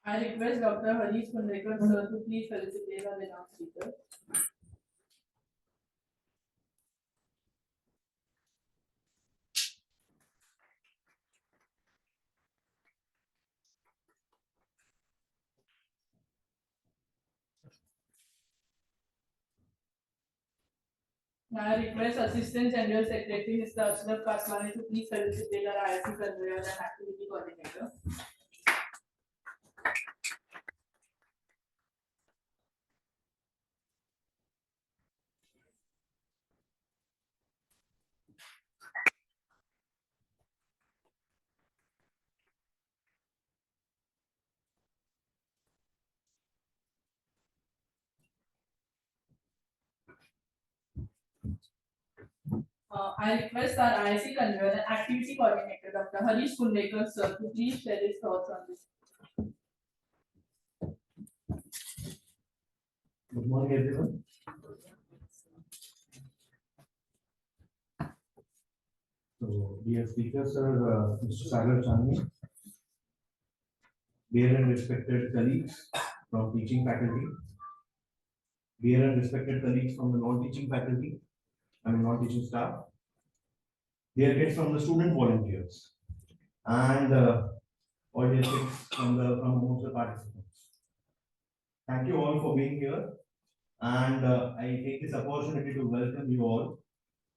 I request Dr. Harish Kundrekar sir to please felicitate our renowned speaker. Now I request Assistant General Secretary Mr. Ashraf Kaswani to please felicitate our IIC convener and activity coordinator. I request our IIC convener and activity coordinator Dr. Harish Kundrekar sir to please share his thoughts on this. Good morning, everyone. So, dear speakers, sir, Mr. Sagar Chandni, dear and respected colleagues from teaching faculty, dear and respected colleagues from the non-teaching faculty, non-teaching staff, dear kids from the student volunteers, and all dear kids from amongst the participants. Thank you all for being here, and I take this opportunity to welcome you all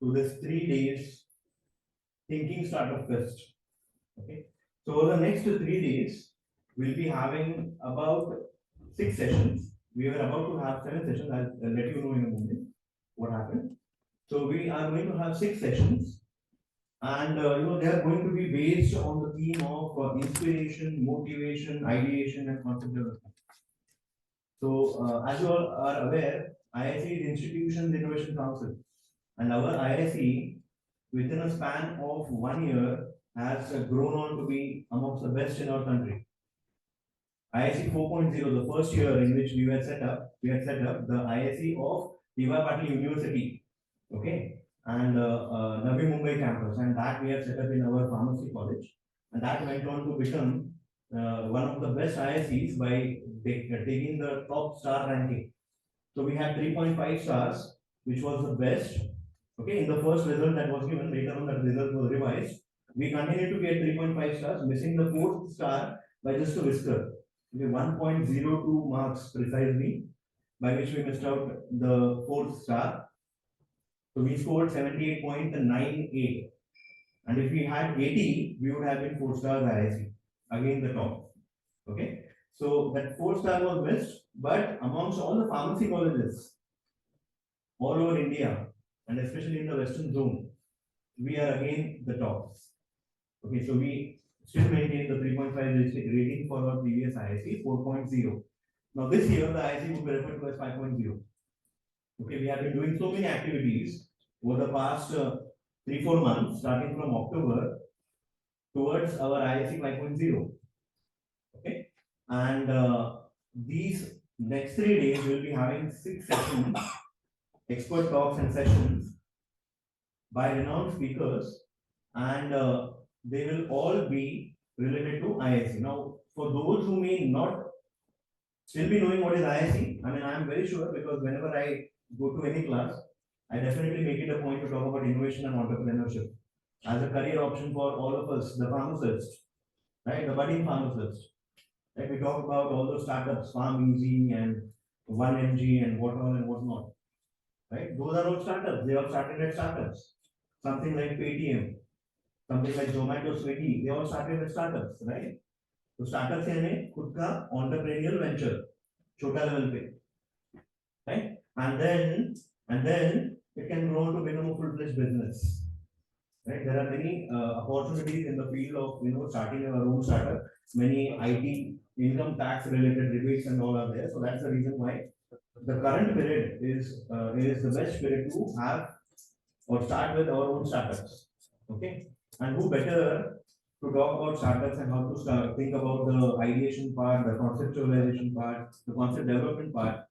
to this 3 days Thinking Startup Fest. Okay, so over the next 3 days, we'll be having about 6 sessions. We were about to have 7 sessions. I'll let you know in a moment what happened. So we are going to have 6 sessions, and they are going to be based on the theme of inspiration, motivation, ideation, and concept development. So as you all are aware, IIC is Institutions Innovation Council, and our IIC, within a span of 1 year, has grown on to be amongst the best in our country. IIC 4.0, the first year in which we had set up the IIC of D.Y. Patil University, okay, and Navi Mumbai campus, and that we have set up in our pharmacy college, and that went on to become one of the best IICs by taking the top star ranking. So we had 3.5 stars, which was the best. Okay, in the first result that was given, later on that result was revised. We continued to get 3.5 stars, missing the 4th star by just a whisker. Okay, 1.02 marks precisely, by which we missed out the 4th star. So we scored 78.98. And if we had 80, we would have been 4 stars IIC. Again the top. Okay. So that 4 star was missed, but amongst all the pharmacy colleges all over India, and especially in the western zone, we are again the top. Okay, so we still maintain the 3.5 rating for our previous IIC 4.0. Now this year the IIC would be referred to as 5.0. Okay, we have been doing so many activities over the past 3-4 months, starting from October, towards our IIC 5.0. Okay, and these next 3 days we will be having 6 sessions, expert talks and sessions by renowned speakers, and they will all be related to IIC. Now, for those who may not still be knowing what is IIC, I am very sure, because whenever I go to any class, I definitely make it a point to talk about innovation and entrepreneurship as a career option for all of us, the pharmacists, right? The budding pharmacists. Right? We talk about all those startups, PharmEasy and 1mg and what all and what not. Right? Those are all startups. They all started as startups. Something like Paytm, something like Zomato, Swiggy, they all started as startups, right? तो startups यानी खुद का entrepreneurial venture, छोटा level पे, right? And then it can grow to become a full-fledged business, right? There are many opportunities in the field of starting our own startup. Many IT, income tax related rebates and all are there. So that's the reason why the current period is the best period to have or start with our own startups. Okay, and who better to talk about startups and how to think about the ideation part, the conceptualization part, the concept development part,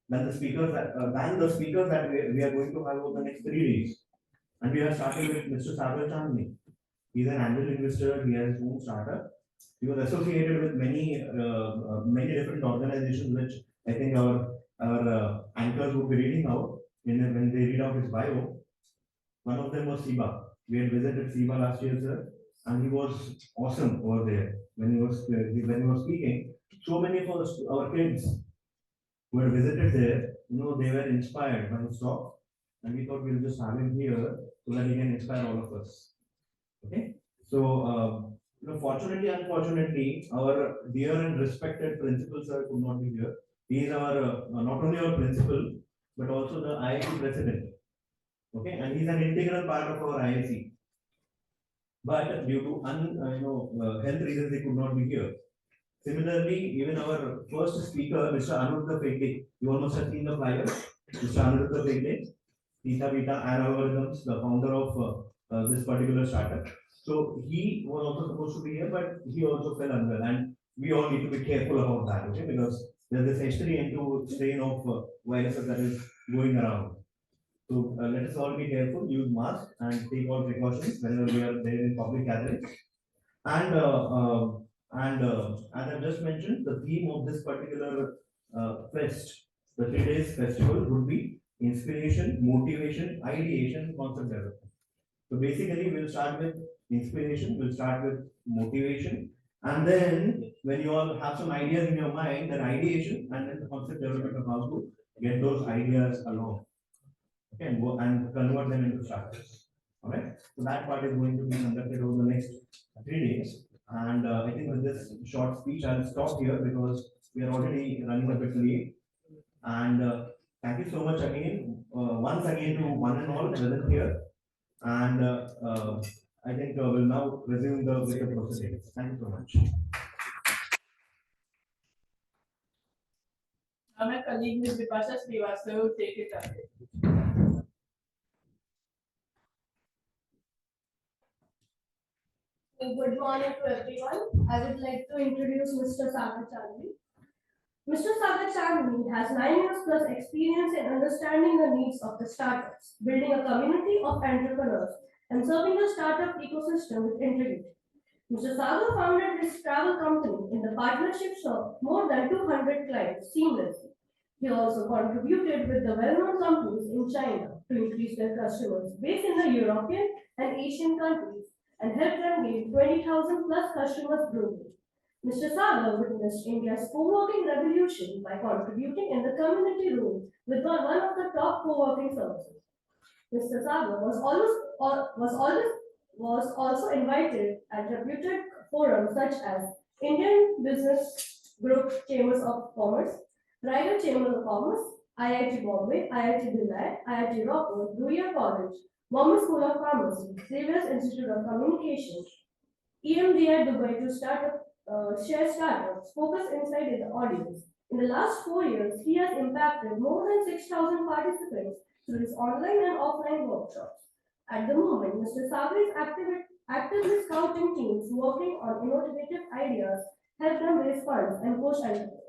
than the speakers that we are going to have over the next 3 days. And we are starting with Mr. Sagar Chandni. He's an angel investor. He has his own startup. He was associated with many different organizations, which I think our anchors would be reading out when they read out his bio. One of them was SIBA. We had visited SIBA last year, sir, and he was awesome over there when he was speaking. So many of our kids who had visited there, they were inspired by his talk, and we thought we'll just have him here so that he can inspire all of us. Okay, so fortunately, unfortunately, our dear and respected principal sir could not be here. He is our not only our principal but also the IIT president. Okay, and he's an integral part of our IIC. But due to health reasons, he could not be here. Similarly, even our first speaker, Mr. Anuruddha Pegde, you all must have seen the flyer. Mr. Anuruddha Pegde, Theta Beta and Algorithms, the founder of this particular startup. So he was also supposed to be here, but he also fell unwell, and we all need to be careful about that, okay? Because there's this H3N2 strain of viruses that is going around. So let us all be careful, use masks, and take all precautions whenever we are there in public gatherings. And as I just mentioned, the theme of this particular fest, the 3 days festival, would be inspiration, motivation, ideation, concept development. So basically, we'll start with inspiration, we'll start with motivation, and then when you all have some ideas in your mind, then ideation, and then the concept development of how to get those ideas along. Okay, and convert them into starters. All right. So that part is going to be conducted over the next 3 days. And I think with this short speech, I'll stop here because we are already running a bit late. And thank you so much again, once again to one and all present here. And I think we'll now resume with the proceedings. Thank you so much. Now my colleague Ms. Vipasha Srivastava will take it up. Good morning to everyone. I would like to introduce Mr. Sagar Chandni. Mr. Sagar Chandni has 9 years plus experience in understanding the needs of the startups, building a community of entrepreneurs, and serving the startup ecosystem with integrity. Mr. Sagar founded his travel company in the partnerships of more than 200 clients seamlessly. He also contributed with the well-known companies in China to increase their customers base in the European and Asian countries and help them gain 20,000 plus customers globally. Mr. Sagar witnessed India's co-working revolution by contributing in the community room with one of the top co-working services. Mr. Sagar was also invited at reputed forums such as Indian Business Group Chambers of Commerce, Private Chambers of Commerce, IIT Bombay, IIT Delhi, IIT Rockford, Bruyere College, Bombay School of Pharmacy, Xavier's Institute of Communication, EMDI Dubai to share startups, focus inside in the audience. In the last 4 years, he has impacted more than 6,000 participants through his online and offline workshops. At the moment, Mr. Sagar is actively scouting teams working on innovative ideas, help them raise funds, and coach entrepreneurs.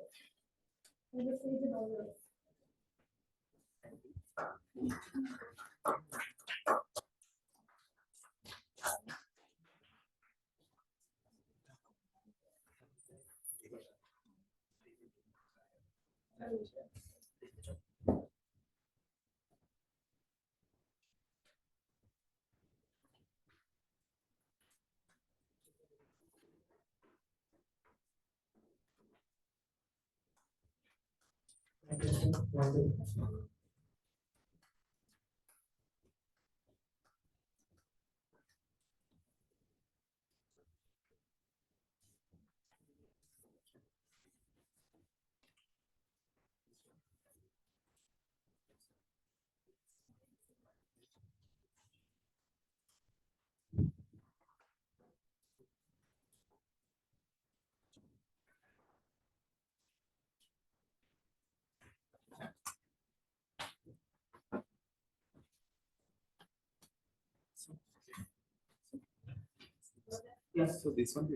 Yes. So this one,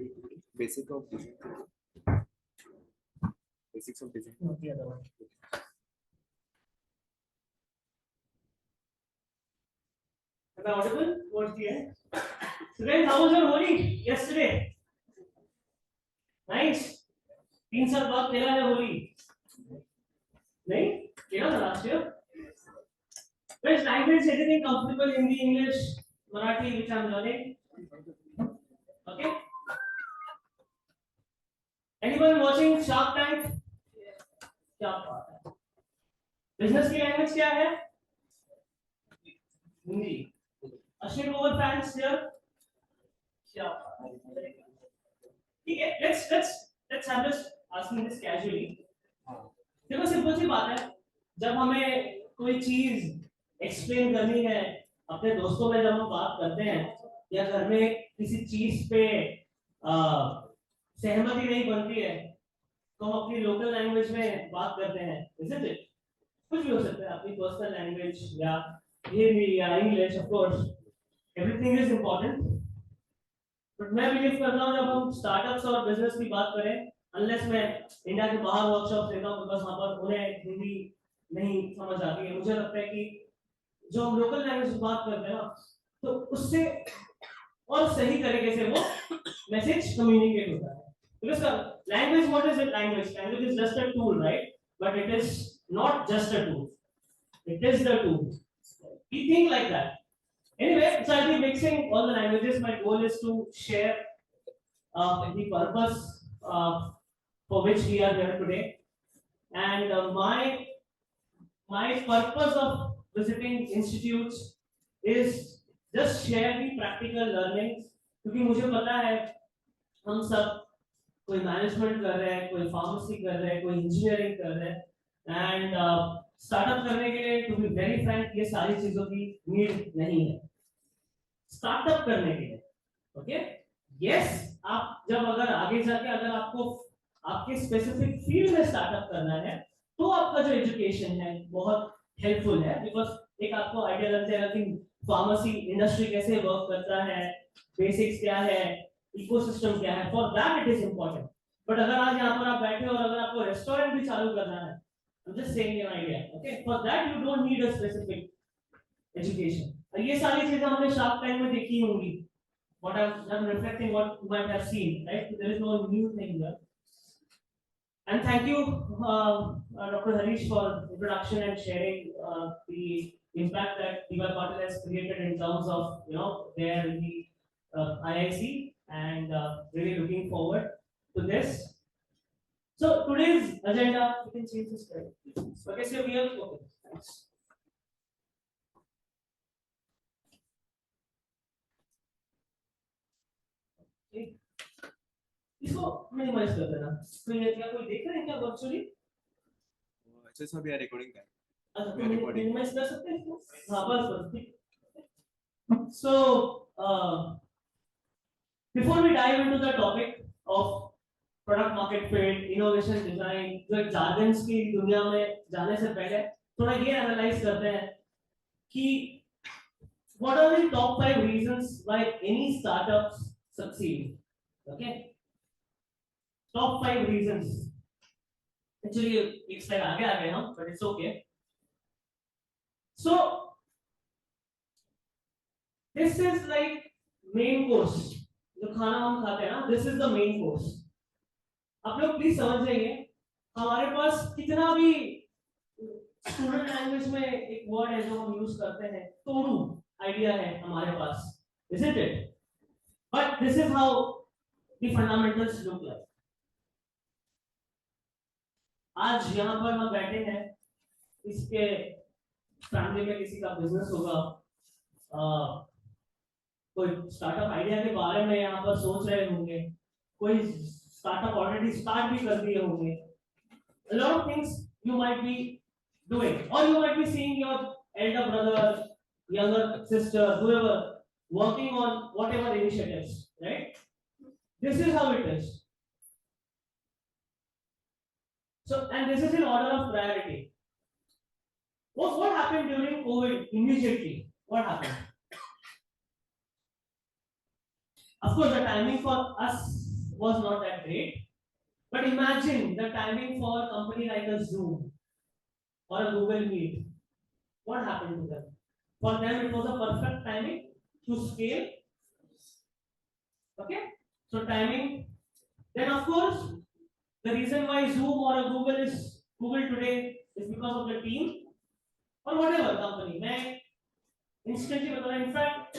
basic of design. Basics of design. No, the other one. Am I audible towards the end? Students, how was your Holi yesterday? Nice. 3 साल बाद खेला है होली नहीं खेला था last year. Which language anything comfortable? Hindi, English, Marathi, which I'm learning. Okay. Anyone watching Shark Tank? क्या बात है। बिजनेस की लैंग्वेज क्या है? Hindi. Ashwin over fans here? क्या बात है। ठीक है, let's have this asking this casually. देखो सिंपल सी बात है, जब हमें कोई चीज एक्सप्लेन करनी है अपने दोस्तों में, जब हम बात करते हैं या घर में किसी चीज पे सहमति नहीं बनती है तो हम अपनी लोकल लैंग्वेज में बात करते हैं, isn't it? कुछ भी हो सकता है, अपनी पर्सनल लैंग्वेज या हिंदी या English, of course everything is important. But मैं बिलीव करता हूँ जब हम स्टार्टअप्स और बिजनेस की बात करें, अनलेस मैं इंडिया के बाहर वर्कशॉप देता हूँ बिकॉज वहां पर उन्हें हिंदी नहीं समझ आती है, मुझे लगता है कि जो हम लोकल लैंग्वेज में बात करते हैं ना, तो उससे और सही तरीके से वो मैसेज कम्युनिकेट होता है। Because language, what is it? Language is just a tool, right? But it is not just a tool. It is the tool. We think like that. Anyway, so I'll be mixing all the languages. My goal is to share the purpose for which we are here today, and my purpose of visiting institutes is just share the practical learnings, क्योंकि मुझे पता है हम सब कोई management कर रहे हैं, कोई फार्मेसी कर रहे हैं, कोई इंजीनियरिंग कर रहे हैं, एंड स्टार्टअप करने के लिए टू बी वेरी फ्रैंक ये सारी चीजों की नीड नहीं है स्टार्टअप करने के लिए। ओके, यस, आप जब अगर आगे जाके अगर आपको आपके स्पेसिफिक फील्ड में स्टार्टअप करना है तो आपका जो एजुकेशन है बहुत हेल्पफुल है, बिकॉज एक आपको आइडिया लग जाएगा कि फार्मेसी इंडस्ट्री कैसे वर्क करता है, बेसिक्स क्या है, इकोसिस्टम क्या है, for that it is important. But अगर आज यहाँ पर आप बैठे हो और अगर आपको रेस्टोरेंट भी चालू करना है, I am just saying an idea, okay, for that you don't need a specific education. ये सारी चीजें हमने शार्क टैंक में देखी होंगी, what I'm reflecting what you might have seen, right? So there is no new thing here. And thank you, Dr. Harish, for introduction and sharing the impact that DY Patil has created in terms of, you know, there in the IIC, and really looking forward to this. So today's agenda, you can change this slide. Okay, so we have, okay, thanks. इसको minimise कर देना। तो ये क्या कोई देख रहे हैं क्या वर्चुअली? अच्छा सब यार रिकॉर्डिंग का अच्छा, We are recording. मिनिमाइज कर सकते हैं इसको? हाँ, बस ठीक। So before we dive into the topic of product market fit, innovation design, जो jargons की दुनिया में जाने से पहले थोड़ा ये एनालाइज करते हैं कि what are the top 5 reasons why any startups succeed? Okay, top 5 reasons. Actually एक स्लाइड आगे आ गए हम, but it's okay. So this is like main course, जो खाना हम खाते हैं ना, this is the main course. आप लोग प्लीज समझ जाइए, हमारे पास कितना भी स्टूडेंट लैंग्वेज में एक वर्ड है जो हम यूज करते हैं, तोड़ू आइडिया है हमारे पास, isn't it? But this is how the fundamentals look like. आज यहाँ पर हम बैठे हैं, इसके फैमिली में किसी का बिजनेस होगा, कोई स्टार्टअप आइडिया के बारे में यहाँ पर सोच रहे होंगे, कोई स्टार्टअप ऑलरेडी स्टार्ट भी कर दिए होंगे। A lot of things you might be doing, or you might be seeing your elder brother, younger sister, whoever working on whatever initiatives, right? This is how it is. So, and this is in order of priority. What happened during COVID? Immediately, what happened? Of course, the timing for us was not that great, but imagine the timing for a company like a Zoom or a Google Meet. What happened to them? For them, it was a perfect timing to scale. Okay, so timing Then of course, the reason why Zoom or a Google is Google today is because of the team or whatever company. मैं instantly बता रहा हूँ. In fact,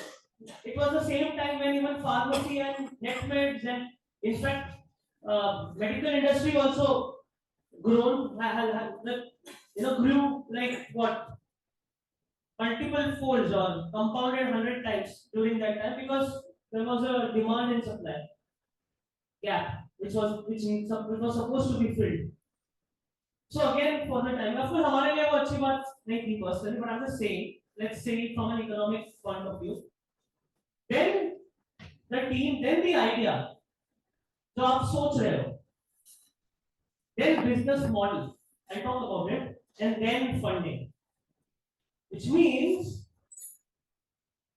it was the same time when even pharmacy and netmeds and in fact medical industry also grown, grew like what, multiple folds or compounded 100 times during that time, because there was a demand and supply gap which was supposed to be filled. So again, for the time, of course, हमारे लिए वो अच्छी बात नहीं थी personally, but I'm just saying, let's say from an economic point of view. Then the team, then the idea, जो आप सोच रहे हो, then business model, I talk about it, and then funding. Which means,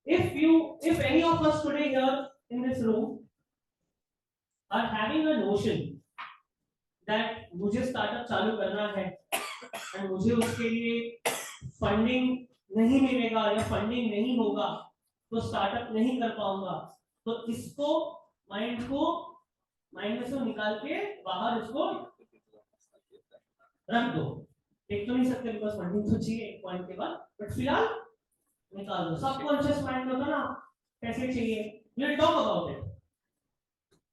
if any of us today here in this room are having a notion that मुझे startup चालू करना है and मुझे उसके लिए funding नहीं मिलेगा या funding नहीं होगा तो startup नहीं कर पाऊंगा, तो इसको माइंड में से निकाल के बाहर इसको रख दो. एक तो नहीं सकते बिकॉज फंडिंग तो चाहिए एक पॉइंट के बाद, बट फिलहाल निकाल दो. सबकॉन्शियस माइंड में होता ना पैसे चाहिए, we will talk about it,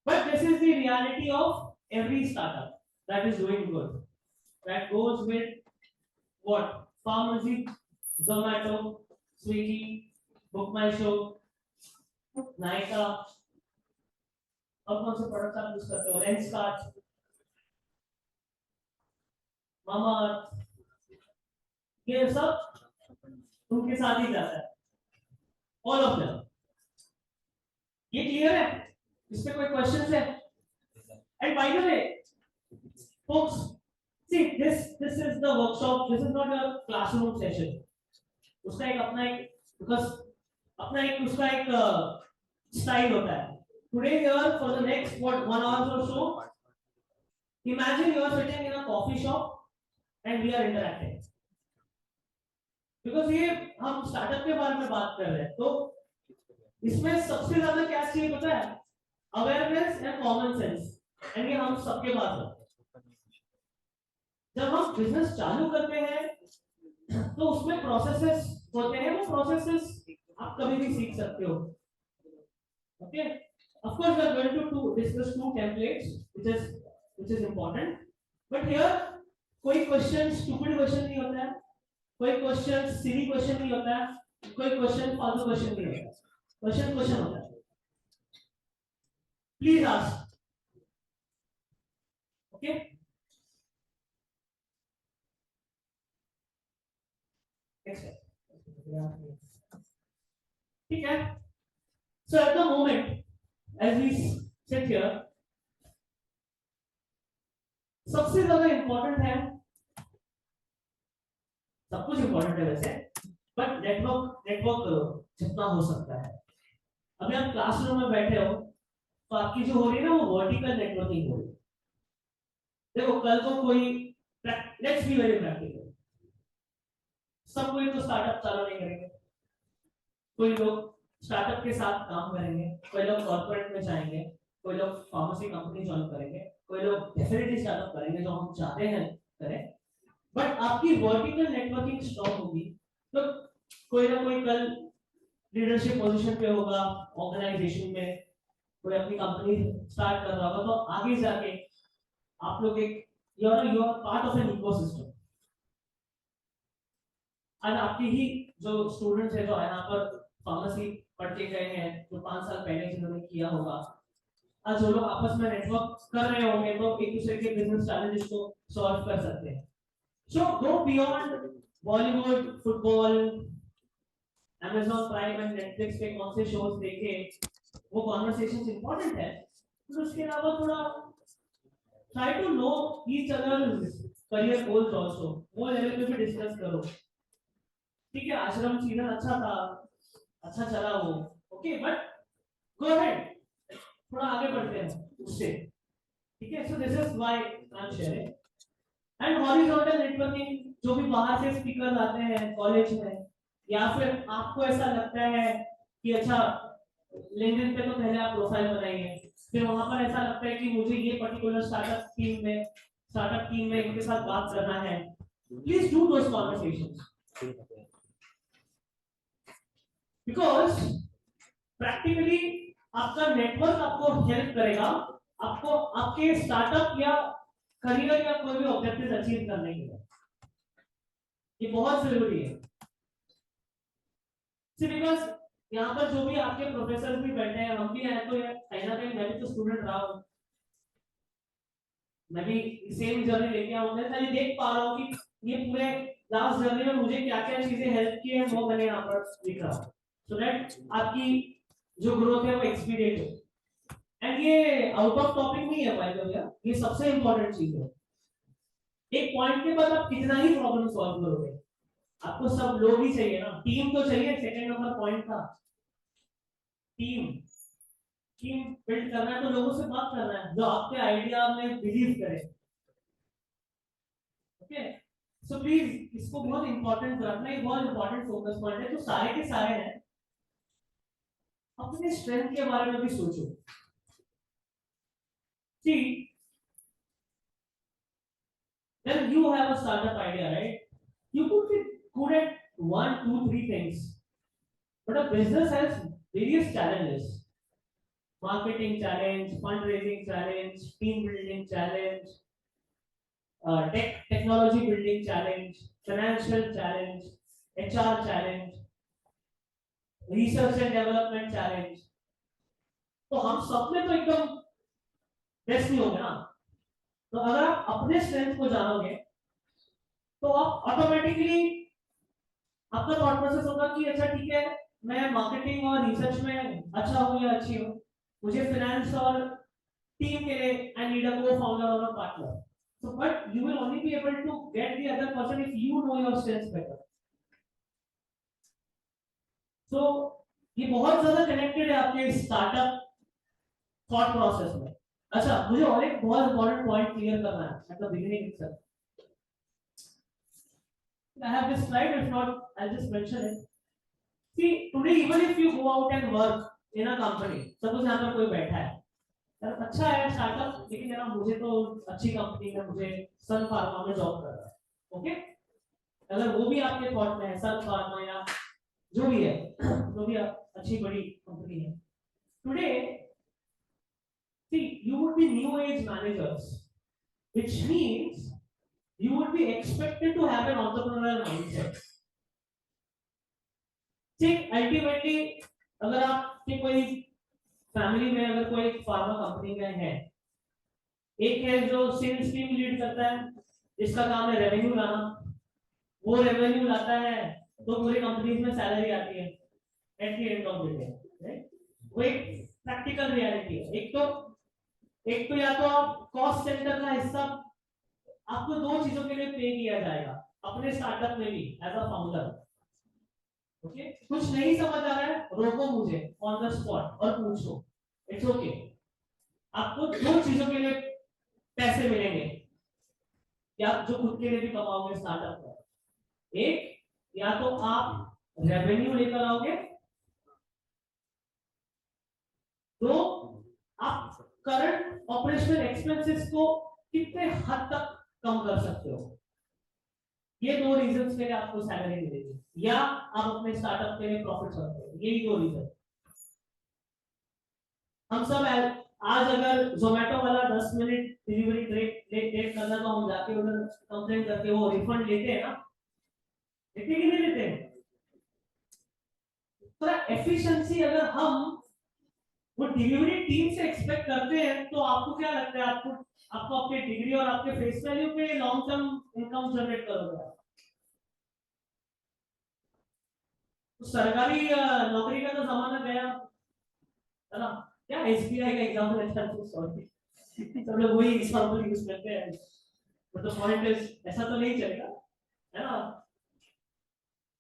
but this is the reality of every startup that is doing good, that goes with what, pharmacy, Zomato, Swiggy, Book My Show, Nykaa, और कौन से प्रोडक्ट आप use करते हो, Lenskart, Mamaearth, ये सब उनके साथ ही जाता है, all of them. ये क्लियर है? इस पे कोई क्वेश्चंस है? And by the way, folks, see this is the workshop, this is not a classroom session. उसका एक अपना एक उसका एक स्टाइल होता है. Today here for the next 1 hour or so, imagine you are sitting in a coffee shop and we are interacting. Because ये हम स्टार्टअप के बारे में बात कर रहे हैं, तो इसमें सबसे ज्यादा क्या चाहिए पता है? Awareness and common sense, and ये हम सबके पास है. जब हम बिजनेस चालू करते हैं तो उसमें प्रोसेसेस होते हैं, वो प्रोसेसेस आप कभी भी सीख सकते हो. Okay, of course we are going to discuss 2 templates which is important, but here कोई क्वेश्चन स्टूपिड क्वेश्चन नहीं होता है, कोई क्वेश्चन सिली क्वेश्चन नहीं होता है, कोई क्वेश्चन फालतू क्वेश्चन नहीं होता है. क्वेश्चन होता है. Please ask. ओके, ठीक है. So at the moment, as we sit here, सबसे ज्यादा इंपॉर्टेंट है, सब कुछ इंपॉर्टेंट है वैसे, बट नेटवर्क करो जितना हो सकता है. अभी आप क्लासरूम में बैठे हो तो आपकी जो हो रही है ना, वो वर्टिकल नेटवर्किंग हो रही है. देखो कल को कोई, लेट्स बी वेरी प्रैक्टिकल, सब कोई तो स्टार्टअप चालू नहीं करेंगे. कोई लोग स्टार्टअप के साथ काम करेंगे, कोई लोग कॉर्पोरेट में जाएंगे, कोई लोग फार्मेसी कंपनी ज्वाइन करेंगे, कोई लोग डेफिनेटली स्टार्टअप करेंगे जो हम चाहते हैं करें. बट आपकी वर्टिकल नेटवर्किंग स्ट्रांग होगी तो कोई ना कोई कल लीडरशिप पोजीशन पे होगा ऑर्गेनाइजेशन में, कोई अपनी कंपनी स्टार्ट कर रहा होगा, तो आगे जाके आप लोग एक you are part of an ecosystem. आज आपके ही जो स्टूडेंट्स है जो यहाँ पर फार्मेसी पढ़ के गए हैं, जो 5 साल पहले जिन्होंने किया होगा, आज जो लोग आपस में नेटवर्क कर रहे होंगे तो एक दूसरे के बिजनेस चैलेंजेस को सॉल्व कर सकते हैं. So go beyond Bollywood, football, Amazon prime and Netflix पे कौन से शोज देखे, वो कॉन्वर्सेशंस इंपॉर्टेंट है, तो उसके अलावा थोड़ा try to know each others career goals also, वो लेवल पे भी डिस्कस करो. ठीक है, आश्रम सीजन अच्छा था, अच्छा चला वो, ओके, बट गो अहेड, थोड़ा आगे बढ़ते हैं उससे. ठीक है, so this is why I am sharing. And horizontal networking, जो भी बाहर से स्पीकर आते हैं कॉलेज में, या फिर आपको ऐसा लगता है कि अच्छा लिंक्डइन पे तो पहले आप प्रोफाइल बनाइए, फिर वहां पर ऐसा लगता है कि मुझे ये पर्टिकुलर स्टार्टअप टीम में इनके साथ बात करना है, please do those conversations, because practically आपका नेटवर्क आपको हेल्प करेगा आपको आपके स्टार्टअप या करियर या कोई भी ऑब्जेक्टिव अचीव करने के लिए। ये बहुत जरूरी है, बिकॉज यहाँ पर जो भी आपके प्रोफेसर भी बैठे हैं, हम भी हैं, तो कहीं ना कहीं मैं भी तो स्टूडेंट रहा हूँ, मैं भी सेम जर्नी लेके आऊँ, मैं खाली देख पा रहा हूँ कि ये पूरे लास्ट जर्नी में मुझे क्या क्या चीजें हेल्प की है, वो मैंने यहाँ पर लिख रहा हूँ, सो दैट आपकी जो ग्रोथ है वो एक्सपीरियंस है। एंड ये आउट ऑफ टॉपिक नहीं है भाई भैया, ये सबसे इंपॉर्टेंट चीज है। एक पॉइंट के बाद आप कितना ही प्रॉब्लम सॉल्व करोगे, आपको सब लोग ही चाहिए ना, टीम तो चाहिए। सेकंड नंबर पॉइंट था टीम बिल्ड करना है, तो लोगों से बात करना है जो आपके आइडिया में बिलीव करे। ओके, सो प्लीज इसको बहुत इंपॉर्टेंट रखना, एक बहुत इंपॉर्टेंट फोकस पॉइंट है। जो सारे के सारे हैं, अपने स्ट्रेंथ के बारे में भी सोचो। See, then you have a startup idea, right? You could be good at 1, 2, 3 things, but a business has various challenges: marketing challenge, fundraising challenge, team building challenge, technology building challenge, financial challenge, HR challenge, research and development challenge. तो हम सब में तो एकदम best नहीं होंगे ना। तो अगर आप अपने स्ट्रेंथ को जानोगे तो आप ऑटोमेटिकली आपका थॉट प्रोसेस होगा कि अच्छा ठीक है, मैं मार्केटिंग और रिसर्च में अच्छा हूं या अच्छी हूं, मुझे फाइनेंस और टीम के लिए आई नीड अ को-फाउंडर और a partner. So but you will only be able to get the other person if you know your strengths better. So ये बहुत ज्यादा कनेक्टेड है आपके स्टार्टअप थॉट प्रोसेस में। अच्छा, मुझे और एक बहुत इंपॉर्टेंट पॉइंट क्लियर करना है at the beginning itself. I have this slide, if not I'll just mention it. See, today even if you go out and work in a company, suppose यहाँ पर कोई बैठा है, यार अच्छा है स्टार्टअप, लेकिन यार मुझे तो अच्छी कंपनी में, मुझे सन फार्मा में जॉब करना है, ओके? अगर वो भी आपके थॉट में है, सन फार्मा या जो भी है, जो भी अच्छी बड़ी कंपनी है, today see, you would be new age managers, which means you would be expected to have an entrepreneurial mindset. See, ultimately, अगर आपके कोई फैमिली में अगर कोई फार्मा कंपनी में है, एक है जो सेल्स टीम लीड करता है, जिसका काम है रेवेन्यू लाना, वो रेवेन्यू लाता है तो पूरी कंपनीज में सैलरी आती है at the end of the day. वो एक प्रैक्टिकल रियलिटी है। एक तो या तो आप कॉस्ट सेंटर का हिस्सा, आपको दो चीजों के लिए पे किया जाएगा अपने स्टार्टअप में भी एज अ फाउंडर। ओके, कुछ नहीं समझ आ रहा है, रोको मुझे ऑन द स्पॉट और पूछो, इट्स ओके। आपको दो चीजों के लिए पैसे मिलेंगे, या जो खुद के लिए भी कमाओगे स्टार्टअप में। एक, या तो आप रेवेन्यू लेकर आओगे, दो, आप करंट ऑपरेशनल एक्सपेंसेस को कितने हद तक कम कर सकते हो। ये दो रीजंस के लिए आपको सैलरी मिलेगी, या आप अपने स्टार्टअप के लिए प्रॉफिट करते हो, यही दो रीजन। हम सब आज अगर जोमेटो वाला 10 मिनट डिलीवरी लेट करना, तो हम जाके उधर कंप्लेंट करके वो रिफंड लेते हैं ना, लेते कि नहीं लेते हैं? तो एफिशिएंसी अगर हम वो डिलीवरी टीम से एक्सपेक्ट करते हैं, तो आपको क्या लगता है, आपको आपके डिग्री और आपके फेस वैल्यू पे लॉन्ग टर्म इनकम जनरेट करोगे। तो सरकारी नौकरी का तो जमाना गया है ना, क्या एसबीआई का एग्जांपल अच्छा है, सॉरी सब लोग वही एग्जांपल यूज करते हैं, बट द पॉइंट इज ऐसा तो नहीं चलेगा, है ना?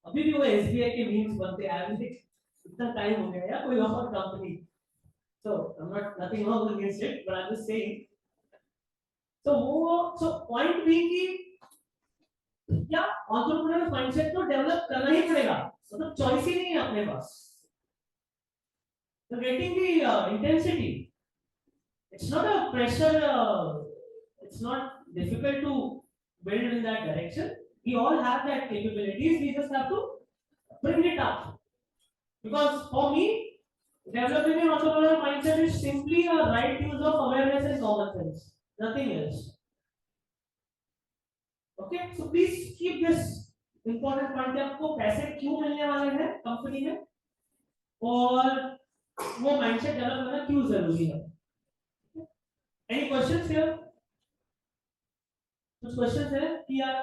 अभी भी वो एसबीआई के मीम्स बनते हैं, इतना टाइम हो गया या कोई और company. So I'm not nothing wrong against it, but I'm just saying. So point being कि क्या entrepreneurial mindset तो डेवलप करना ही पड़ेगा, मतलब चॉइस ही नहीं है अपने पास। So getting the intensity, It's not a pressure. It's not difficult to build in that direction. We all have that capabilities. We just have to bring it up. Because for me, developing an entrepreneurial mindset is simply a right use of awareness and common sense. Nothing else. Okay, so please keep this important point कि आपको पैसे क्यों मिलने वाले हैं company में और वो माइंडसेट डेवलप करना क्यों जरूरी है. Any questions here? कुछ क्वेश्चंस है कि यार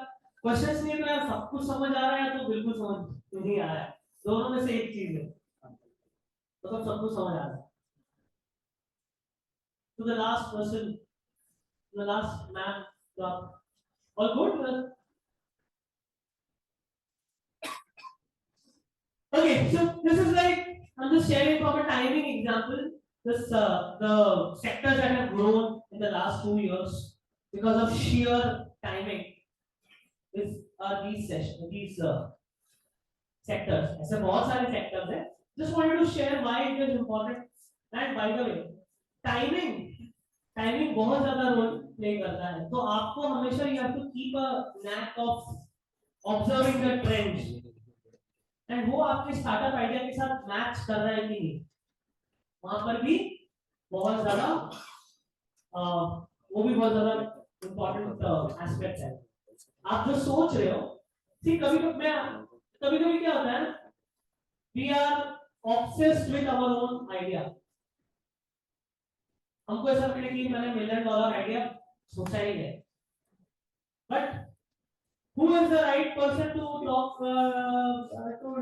क्वेश्चंस नहीं तो यार सब कुछ समझ आ रहा है तो बिल्कुल समझ नहीं आ रहा है. दोनों में से एक चीज है तो सब कुछ समझ आ रहा है. To the last person, the last man, all good? Okay, so this is like I'm just sharing from a timing example. This the sectors that have grown in the last 2 years because of sheer timing. These sessions, these sectors. ऐसे बहुत सारे sectors हैं. Just wanted to share why it is important. And by the way, timing बहुत ज्यादा role play करता है. तो आपको हमेशा you have to keep a knack of observing the trends and वो आपके स्टार्टअप आइडिया के साथ मैच कर रहा है कि नहीं. वहां पर भी बहुत ज्यादा वो भी बहुत ज्यादा इंपॉर्टेंट एस्पेक्ट है. आप जो सोच रहे हो, ठीक कभी कभी क्या होता है, we are obsessed with our own idea. हमको ऐसा लगता है कि मैंने $1 million आइडिया सोचा ही है. But who is the right person to talk to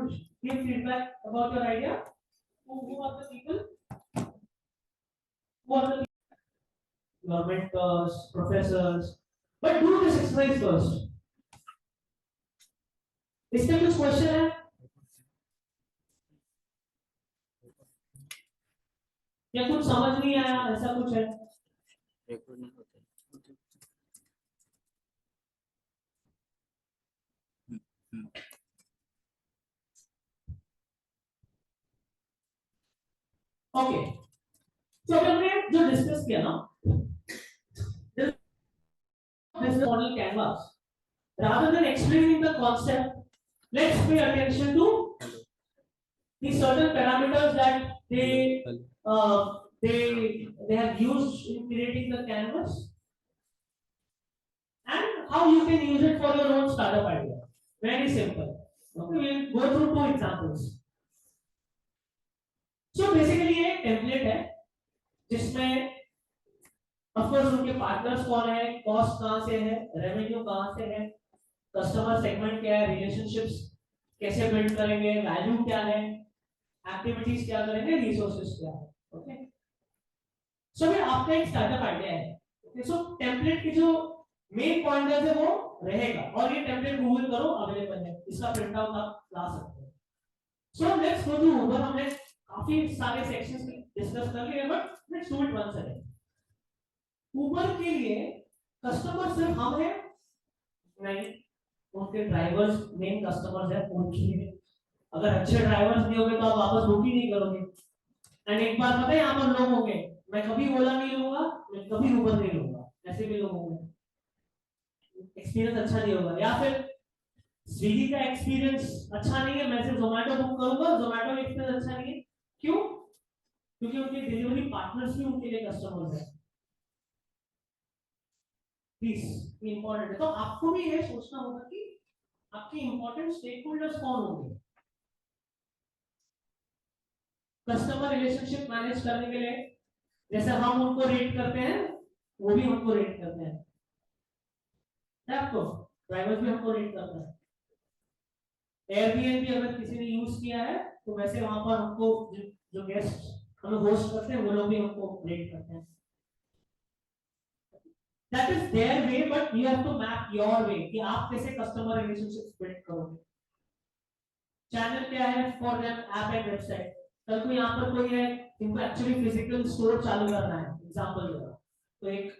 give feedback about your idea? Who are the people? Who are the your mentors, professors? But do this exercise first. इसका कुछ question है या कुछ समझ नहीं आया, ऐसा कुछ है? ओके, तो अभी हमने जो डिस्कस किया ना, business model canvas, rather than explaining the concept, let's pay attention to the certain parameters that they have used in creating the canvas and how you can use it for your own startup idea. Very simple. Okay, we'll go through 2 examples. So basically ये template है जिसमें of course उनके partners कौन है, cost कहां से है, revenue कहां से है, कस्टमर सेगमेंट क्या है, रिलेशनशिप्स कैसे बिल्ड करेंगे, वैल्यू क्या है, एक्टिविटीज क्या करेंगे, रिसोर्सेज क्या है. ओके, सो ये आपका एक स्टार्टअप आइडिया है. ओके, सो टेम्पलेट की जो मेन पॉइंटर्स है वो रहेगा और ये टेम्पलेट गूगल करो अवेलेबल है, इसका प्रिंट आउट आप ला सकते हो. So let's go to Uber. हमने काफी सारे सेक्शंस डिस्कस कर लिए but let's do it once again. Uber के लिए कस्टमर सिर्फ हम हैं नहीं, उनके ड्राइवर्स मेन कस्टमर्स हैं. उनके लिए अगर अच्छे ड्राइवर्स नहीं होंगे तो आप वापस बुक ही नहीं करोगे. एंड एक बार पता है यहाँ पर लोग होंगे, मैं कभी ओला नहीं लूंगा, मैं कभी ऊबर नहीं लूंगा, ऐसे भी लोग होंगे, एक्सपीरियंस अच्छा नहीं होगा. या फिर स्विगी का एक्सपीरियंस अच्छा नहीं है, मैं सिर्फ जोमेटो बुक करूंगा, जोमेटो का एक्सपीरियंस अच्छा नहीं है. क्यों? क्योंकि उनके डिलीवरी पार्टनर्स भी उनके लिए कस्टमर्स हैं. प्लीज इंपॉर्टेंट है. तो आपको भी ये सोचना होगा कि आपके इंपॉर्टेंट स्टेक होल्डर्स कौन होंगे. कस्टमर रिलेशनशिप मैनेज करने के लिए जैसे हम उनको रेट करते हैं, वो भी हमको रेट करते हैं. आपको ड्राइवर्स भी हमको रेट करते हैं. एयरबीएनबी अगर किसी ने यूज किया है तो वैसे वहां पर हमको जो गेस्ट हमें होस्ट करते हैं वो लोग भी हमको रेट करते हैं. That is their way, but you have to map your way कि आप कैसे कस्टमर रिलेशनशिप बिल्ड करोगे. चैनल क्या है for them, app and website. कल को यहाँ पर कोई है इनको एक्चुअली फिजिकल स्टोर चालू करना है, एग्जांपल दे रहा हूं, तो एक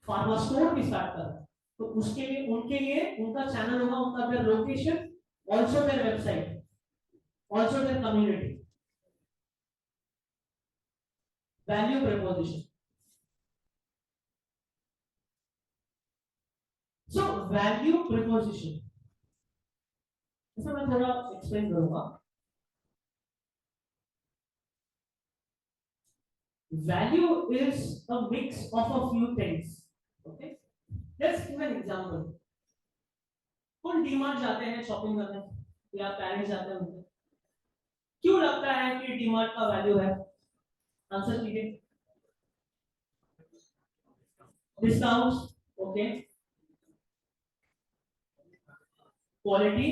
फार्मा स्टोर भी स्टार्ट करना है, तो उसके लिए उनके लिए उनका चैनल होगा, उनका their location, also their website, also their community. Value preposition. Value preposition, इसे मैं थोड़ा एक्सप्लेन करूंगा। Value is a mix of a few things. Okay, let's give an example. कौन डीमार्ट जाते हैं शॉपिंग करने या पेरिस जाते हैं उनके, क्यों लगता है कि डीमार्ट का वैल्यू है? आंसर कीजिए। Discounts, okay, quality,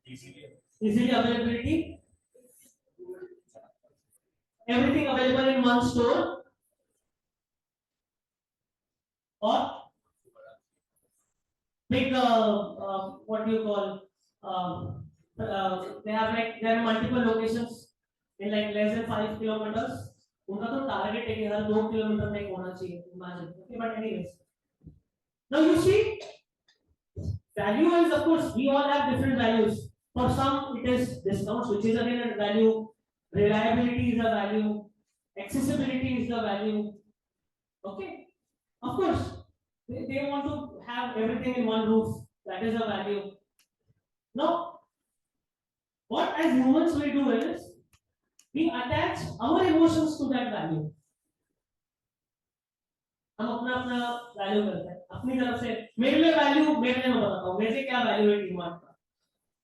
easily availability, everything available in one store, or big what do you call they have like there are multiple locations in like less than 5 kilometers, उनका तो टारगेट है कि हर 2 kilometre में होना चाहिए, imagine. Okay, but anyways, now you see value is, of course we all have different values. For some it is discounts, which is again a value. Reliability is a value, accessibility is the value. Okay, of course they want to have everything in one roof, that is a value. Now what as humans we do is we attach our emotions to that value. हम अपना अपना value करते हैं अपनी तरफ से। मेरे लिए वैल्यू, मेरे लिए मैं बताता हूँ मेरे क्या वैल्यू है डीमार्ट का।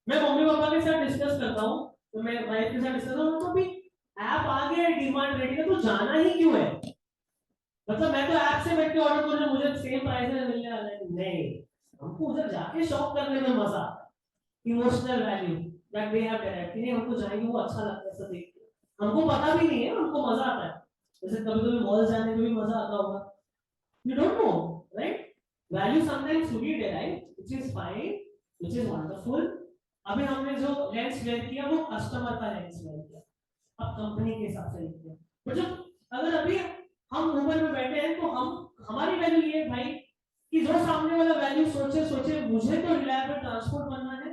मैं मम्मी पापा के साथ डिस्कस करता हूँ, तो मैं वाइफ के साथ डिस्कस करता हूँ, तो भी ऐप आ गया है डीमार्ट रेडी का, तो जाना ही क्यों है? मतलब मैं तो ऐप से बैठ के ऑर्डर कर रहा हूँ, मुझे सेम प्राइस में मिलने वाला है। नहीं, हमको उधर जाके शॉप करने में मजा आता है। Emotional value that they have derived, कि नहीं हमको जाएंगे वो अच्छा लगता है ऐसा देख के, हमको पता भी नहीं है, हमको मजा आता है। जैसे कभी-कभी मॉल जाने में भी मजा आता होगा, you don't know, right? Value sometimes we derive, which is fine, which is wonderful. अभी हमने जो लेंस वेयर किया वो कस्टमर का लेंस वेयर किया, अब कंपनी के हिसाब से किया। तो जब अगर अभी हम ऊबर में बैठे हैं तो हम हमारी वैल्यू ये है भाई कि जो सामने वाला वैल्यू सोचे मुझे तो रिलायबल ट्रांसपोर्ट बनना है,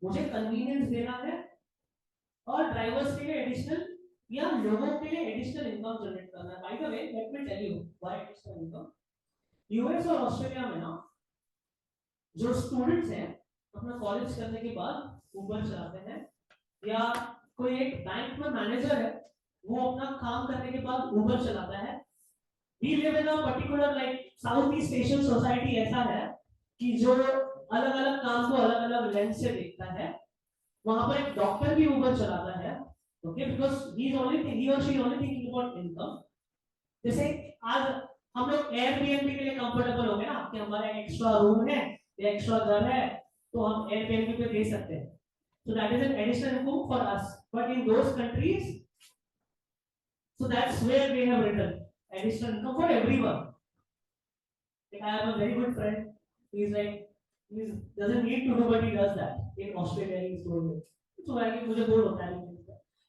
मुझे कन्वीनियंस देना है, और ड्राइवर्स के लिए एडिशनल या लोगों के लिए एडिशनल इनकम जनरेट करना है। By the way let me tell you why additional income. US और ऑस्ट्रेलिया में ना जो स्टूडेंट्स हैं अपना कॉलेज करने के बाद ऊबर चलाते हैं, या कोई एक बैंक में मैनेजर है वो अपना काम करने के बाद ऊबर चलाता है। We live in a particular like Southeast Asian society, ऐसा है कि जो अलग अलग काम को अलग अलग लेंस से देखता है। वहां पर एक डॉक्टर भी ऊबर चलाता है, okay, because he or she only thinking about income। जैसे आज हम लोग एयरबीएनबी के लिए कंफर्टेबल हो गए ना कि हमारा एक्स्ट्रा रूम है या एक्स्ट्रा घर है तो हम एयरबीएनबी पे दे सकते हैं, so that is an additional income for us, but in those countries, so that's where they have written additional income for everyone. Like I have a very good friend, he's like he doesn't need to do but he does that in Australia, he's doing it, so I मुझे bore होता है।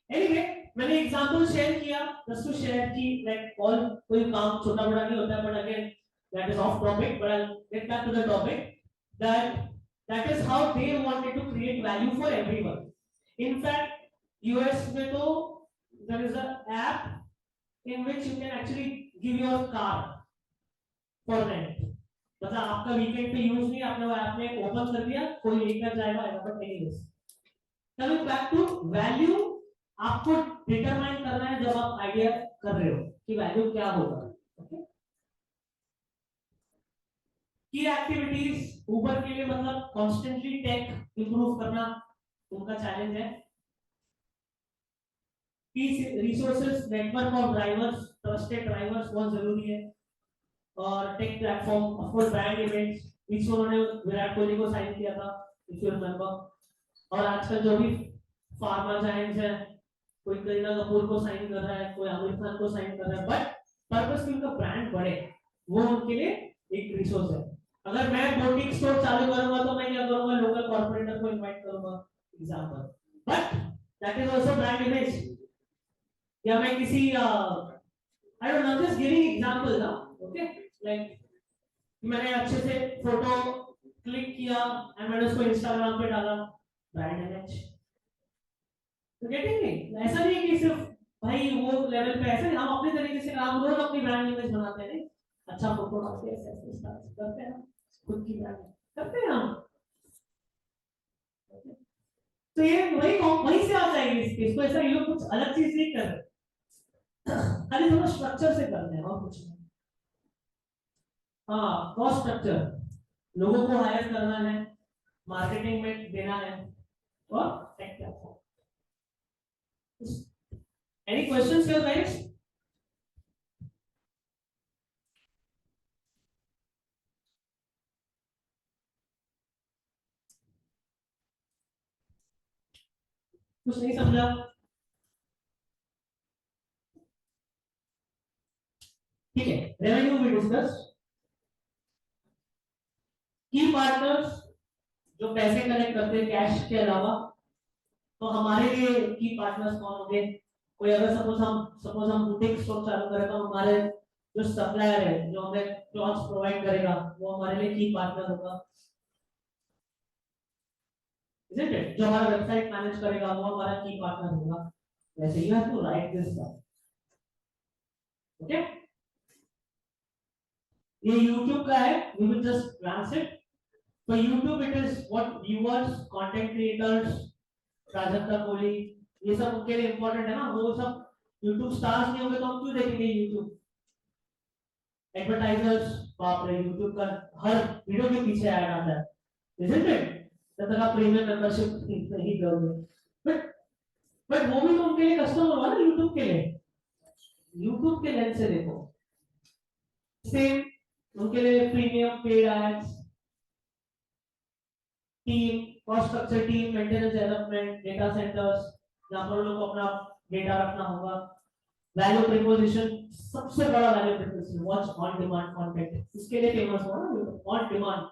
anyway मैंने example share किया just to share कि like all कोई काम छोटा बड़ा नहीं होता है, but again that is off topic, but I'll get back to the topic that is how they wanted to create value for everyone. In fact US में तो there is an app in which you can actually give your car for rent, मतलब आपका weekend पे use नहीं, आपने वो app में open कर दिया, कोई लेकर जाएगा आएगा। But anyways coming back to value, आपको डिटरमाइन करना है जब आप आइडिया कर रहे हो कि वैल्यू क्या होगा। ओके, की एक्टिविटीज ऊबर के लिए मतलब कॉन्स्टेंटली टेक इंप्रूव करना उनका चैलेंज है। की resources, network of drivers, trusted drivers बहुत जरूरी है, और tech platform, of course brand image, बीच में उन्होंने विराट कोहली को साइन किया था इफ यू रिमेंबर, और आजकल जो भी फार्मा जायंट्स हैं, कोई करीना कपूर को साइन कर रहा है, कोई आमिर खान को साइन कर रहा है, बट पर्पस कि उनका ब्रांड बढ़े वो उनके लिए एक रिसोर्स है। अगर मैं बुटीक स्टोर चालू करूंगा तो मैं क्या करूंगा, लोकल कॉर्पोरेटर को इनवाइट करूंगा example, but that is also brand image. या मैं किसी I don't know, just giving example ना, ओके, लाइक मैंने अच्छे से फोटो क्लिक किया एंड मैंने उसको इंस्टाग्राम पे डाला, ब्रांड इमेज। तो गेटिंग मी, ऐसा नहीं है कि सिर्फ भाई वो लेवल पे, ऐसा नहीं, हम अपने तरीके से काम रोज अपनी ब्रांड इमेज बनाते हैं। अच्छा फोटो डाल के ऐसे स्टार्ट करते हैं, खुद की ब्रांड करते हैं हम। तो ये वही से आ जाएगी इसको, ऐसा ये लोग कुछ अलग चीज नहीं कर रहे, खाली थोड़ा स्ट्रक्चर से करते हैं और कुछ नहीं। हाँ, कॉस्ट स्ट्रक्चर, लोगों को हायर करना है, मार्केटिंग में देना है, और tech platform. Any questions here guys? कुछ नहीं समझा? ठीक है, रेवेन्यू वी डिस्कस। की पार्टनर्स जो पैसे कलेक्ट करते हैं कैश के अलावा, तो हमारे लिए की पार्टनर्स कौन होंगे? कोई अगर सपोज हम बुटीक स्टोर चालू करें तो हमारे जो सप्लायर है जो हमें क्लॉथ्स प्रोवाइड करेगा वो हमारे लिए की पार्टनर होगा, isn't it? जो हमारा वेबसाइट मैनेज करेगा वो हमारा की पार्टनर होगा। वैसे you have to write this down, okay? ये YouTube का है, we will just glance it. For YouTube it is what viewers, content creators, Prajakta Kohli, ये सब उनके लिए इंपॉर्टेंट है ना। वो सब YouTube स्टार्स नहीं होंगे तो हम क्यों देखेंगे YouTube? एडवर्टाइजर्स, बाप रे, YouTube का हर वीडियो के पीछे ऐड आता है, isn't it? जब तक आप प्रीमियम मेंबरशिप नहीं करोगे, बट वो भी तो उनके लिए कस्टमर होगा ना YouTube के लिए। YouTube के लेंस से देखो, सेम उनके लिए premium, paid ads, team, cost structure, team, maintenance, development, data centers जहां पर लोगों को अपना डेटा रखना होगा, वैल्यू प्रीपोजिशन, सबसे बड़ा value proposition watch on demand content, इसके लिए फेमस हो ना ऑन डिमांड।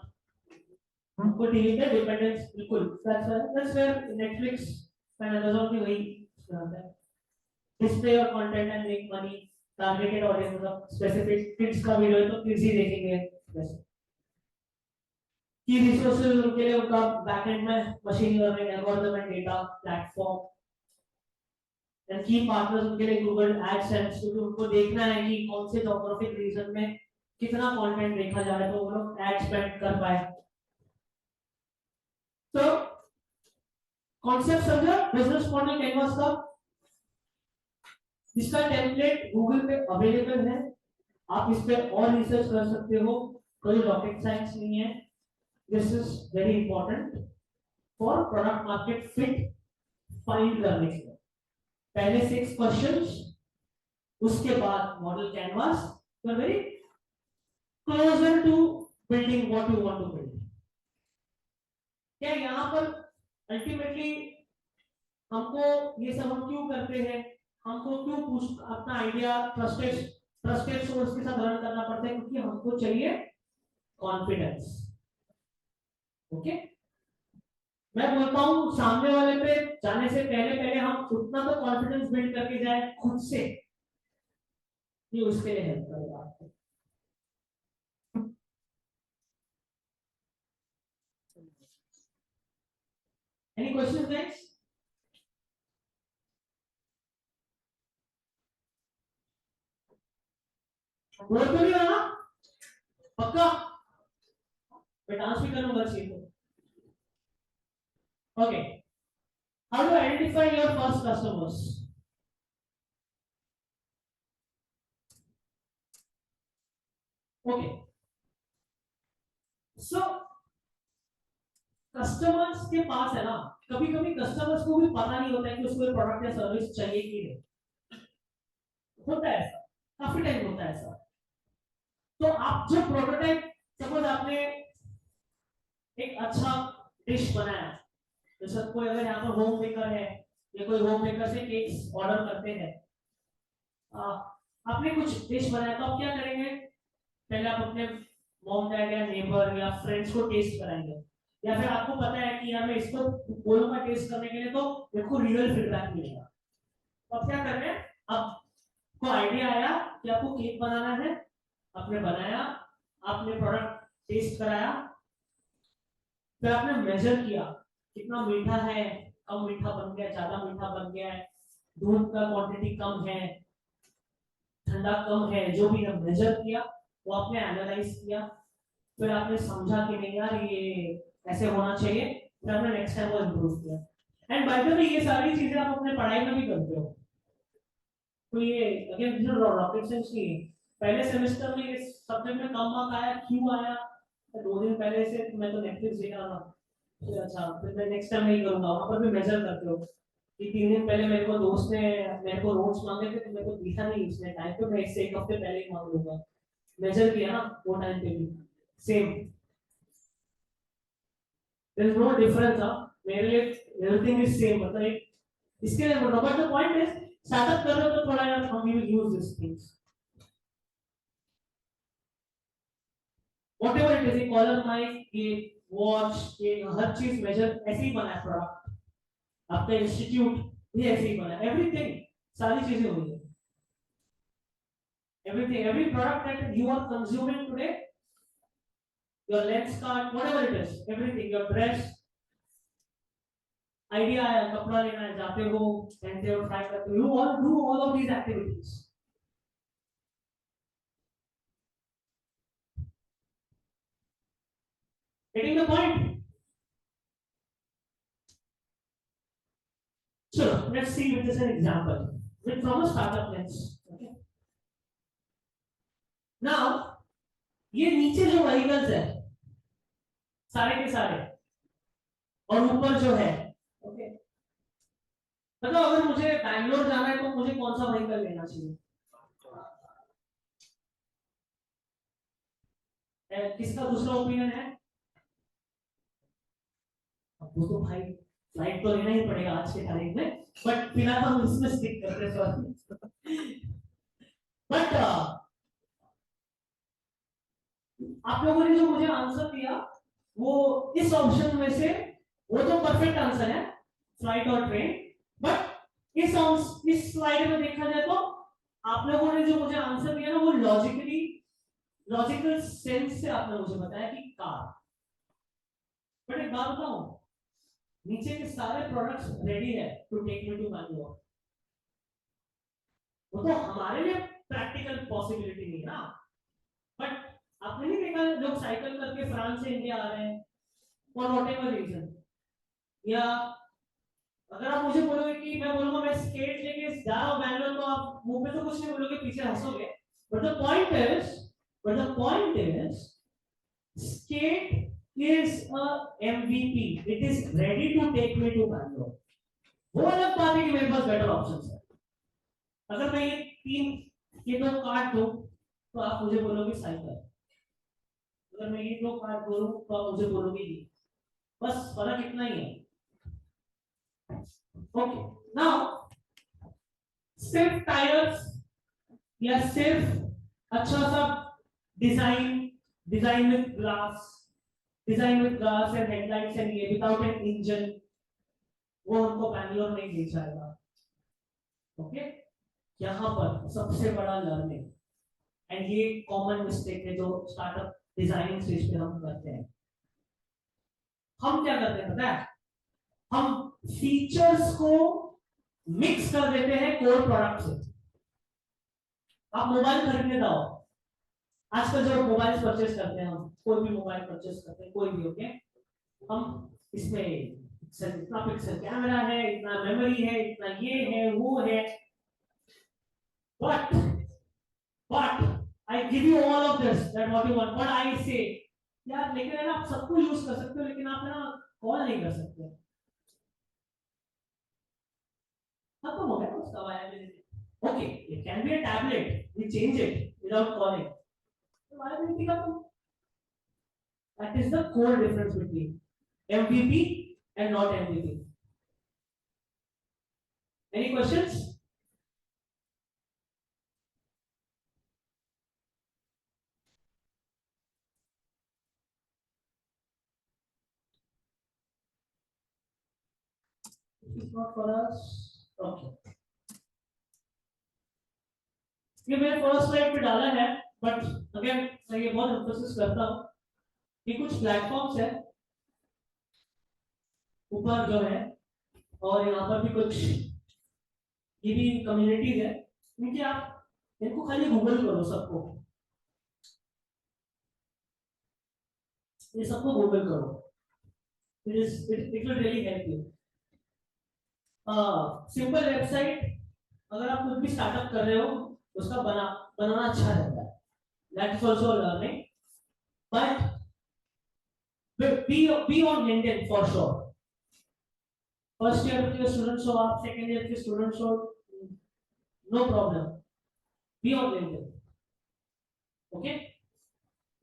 हमको टीवी पे डिपेंडेंस बिल्कुल, that's where Netflix and Amazon भी वही करता है, डिस्प्ले और content and make money, targeted audience, मतलब स्पेसिफिक किड्स का वीडियो है तो किड्स ही देखेंगे वैसे। की रिसोर्सेज उनके लिए उनका बैकएंड में machine learning, algorithm and data platform, and की पार्टनर्स उनके लिए गूगल एडसेंस, क्योंकि उनको देखना है कि कौन से ज्योग्राफिक रीजन में कितना कंटेंट देखा जा रहा है तो वो लोग एड स्पेंड कर पाए। तो कॉन्सेप्ट समझा बिजनेस मॉडल कैनवास का? इसका टेम्पलेट गूगल पे अवेलेबल है, आप इस पे और रिसर्च कर सकते हो, कोई रॉकेट साइंस नहीं है। This is very important for product market fit find करने के लिए। पहले 6 क्वेश्चंस, उसके बाद model canvas, you are very closer to building what you want to build. क्या यहाँ पर अल्टीमेटली हमको ये सब हम क्यों करते हैं, हमको क्यों अपना आइडिया ट्रस्टेड सोर्स के साथ रन करना पड़ता है? क्योंकि हमको चाहिए कॉन्फिडेंस, ओके? मैं बोलता हूं सामने वाले पे जाने से पहले हम उतना तो कॉन्फिडेंस बिल्ड करके जाए खुद से, ये उसके लिए हेल्प करेगा आपको। Any questions guys? बोल तो नहीं रहा पक्का? मैं डांस भी करूंगा सीखो, okay? How to identify your first customers? Okay, so customers के पास है ना, कभी कभी कस्टमर्स को भी पता नहीं होता है कि उसको प्रोडक्ट या सर्विस चाहिए कि नहीं, होता है ऐसा, काफी टाइम होता है ऐसा। तो आप जो प्रोटोटाइप, सपोज आपने एक अच्छा डिश बनाया, जैसे कोई अगर यहाँ पर होम मेकर है या कोई होम मेकर से केक्स ऑर्डर करते हैं, आपने कुछ डिश बनाया तो आप क्या करेंगे? पहले आप अपने मॉम डैड या नेबर या फ्रेंड्स को टेस्ट कराएंगे, या फिर आपको पता है कि यार मैं इसको बोलूंगा टेस्ट करने के लिए तो मेरे को रियल फीडबैक मिलेगा, तो आप क्या कर रहे हैं? आपको आइडिया आया कि आपको केक बनाना है, आपने बनाया, आपने प्रोडक्ट टेस्ट कराया, फिर आपने मेजर किया कितना मीठा है, कम मीठा बन गया, ज्यादा मीठा बन गया है, दूध का क्वांटिटी कम है, ठंडा कम है, जो भी हम मेजर किया, वो आपने एनालाइज किया, फिर आपने समझा कि नहीं यार ये ऐसे होना चाहिए, फिर आपने नेक्स्ट टाइम वो इम्प्रूव किया। एंड बाय द वे ये सारी चीजें आप अपने पढ़ाई में भी करते हो, तो ये अगेन रॉकेट साइंस नहीं है। पहले सेमेस्टर में इस सब्जेक्ट में कम मार्क आया, क्यों आया? तो 2 दिन पहले से मैं तो नेटफ्लिक्स देख रहा था, फिर अच्छा फिर मैं नेक्स्ट टाइम नहीं करूंगा। वहां पर भी मेजर करते हो कि 3 दिन पहले मेरे को दोस्त ने मेरे को नोट्स मांगे थे तो मेरे को दिखा नहीं उसने टाइम पे, मैं इससे 1 हफ्ते पहले ही मांग लूंगा। मेजर किया ना वो टाइम पे भी same, there is no difference. मेरे लिए एवरीथिंग इज सेम, मतलब इसके लिए बोल रहा हूं। But the point is startup कर रहे हो तो थोड़ा यार हम will use this things, whatever it is, collar mic, ये वॉच, ये हर चीज मेजर ऐसे ही बना है प्रोडक्ट। आपका इंस्टीट्यूट भी ऐसे ही बना है, एवरीथिंग, सारी चीजें हुई है। Everything, every product that you are consuming today, your lens card, whatever it is, everything, your dress, idea है, कपड़ा लेना है, जाते हो, पहनते हो, ट्राई करते हो, you all do all of these activities. Getting the point? So let's see with this an example, with from a startup lens. Okay. Now, ये नीचे जो vehicles है, सारे के सारे, और ऊपर जो है, ओके, मतलब अगर मुझे बैंगलोर जाना है तो मुझे कौन सा व्हीकल लेना चाहिए? किसका दूसरा ओपिनियन है? अब वो तो भाई फ्लाइट तो लेना ही पड़ेगा आज के तारीख में, बट फिलहाल हम इसमें स्टिक करते हैं सर। बट आप लोगों ने जो मुझे आंसर दिया वो इस ऑप्शन में से, वो तो परफेक्ट आंसर है, फ्लाइट और ट्रेन। बट इस स्लाइड में देखा जाए तो आप लोगों ने जो मुझे आंसर दिया ना वो लॉजिकल सेंस से आपने मुझे बताया कि कार। बट एक बात बताऊं, नीचे के सारे प्रोडक्ट्स रेडी है to take me to Bangalore, वो तो हमारे लिए प्रैक्टिकल पॉसिबिलिटी नहीं है ना। बट आपने नहीं देखा लोग साइकिल करके फ्रांस से इंडिया आ रहे हैं फॉर व्हाटएवर रीजन, या अगर आप मुझे बोलोगे कि मैं बोलूंगा मैं स्केट लेके जा रहा हूं बैंगलोर, तो आप मुंह पे तो कुछ नहीं बोलोगे, पीछे हंसोगे। But the point is skate is a MVP, it is ready to take me to Bangalore। वो अलग बात है कि मेरे पास बेटर ऑप्शंस है। अगर मैं ये 2 काट दूं तो आप मुझे बोलोगे साइकिल, अगर मैं ये 2 काट दूं तो आप मुझे बोलोगे ये, बस फर्क इतना ही है। ओके, नाउ सिर्फ टायर्स या सिर्फ अच्छा सा design with glass and headlights and ये विदाउट एन इंजन, वो हमको बैंगलोर नहीं मिल जाएगा। ओके, यहाँ पर सबसे बड़ा लर्निंग, एंड ये कॉमन मिस्टेक है जो स्टार्टअप डिजाइनिंग स्टेज पे हम करते हैं। हम क्या करते हैं पता है? हम फीचर्स को मिक्स कर देते हैं कोर प्रोडक्ट से। आप मोबाइल खरीदने जाओ, आजकल जो मोबाइल परचेस करते हैं, हम कोई भी मोबाइल परचेस करते हैं, कोई भी, ओके, हम इसमें इतना पिक्सल कैमरा है, इतना मेमोरी है, इतना ये है, वो है, but I give you all of this that what you want, but I से यार लेकिन है ना, आप सबको यूज कर सकते हो, लेकिन आप है ना कॉल नहीं कर सकते। खत्म हो गया उसका viability. Okay, it can be a tablet, we change it without calling, viability खत्म। That is the core difference between MVP and not MVP. Any questions? It's not for us. Okay. ये मैंने फर्स्ट स्लाइड पे डाला है, but again मैं ये बहुत emphasis करता हूँ कि कुछ प्लेटफॉर्म्स है ऊपर जो है, और यहाँ पर भी कुछ ये भी कम्युनिटीज है, क्योंकि आप इनको खाली गूगल करो सबको, ये सबको गूगल करो, it will really help you. Simple website अगर आप कुछ भी स्टार्टअप कर रहे हो उसका बनाना अच्छा रहता है, that is also a learning, but be on LinkedIn for sure. First year के students हो आप, second year के students हो, no problem, be on LinkedIn. Okay,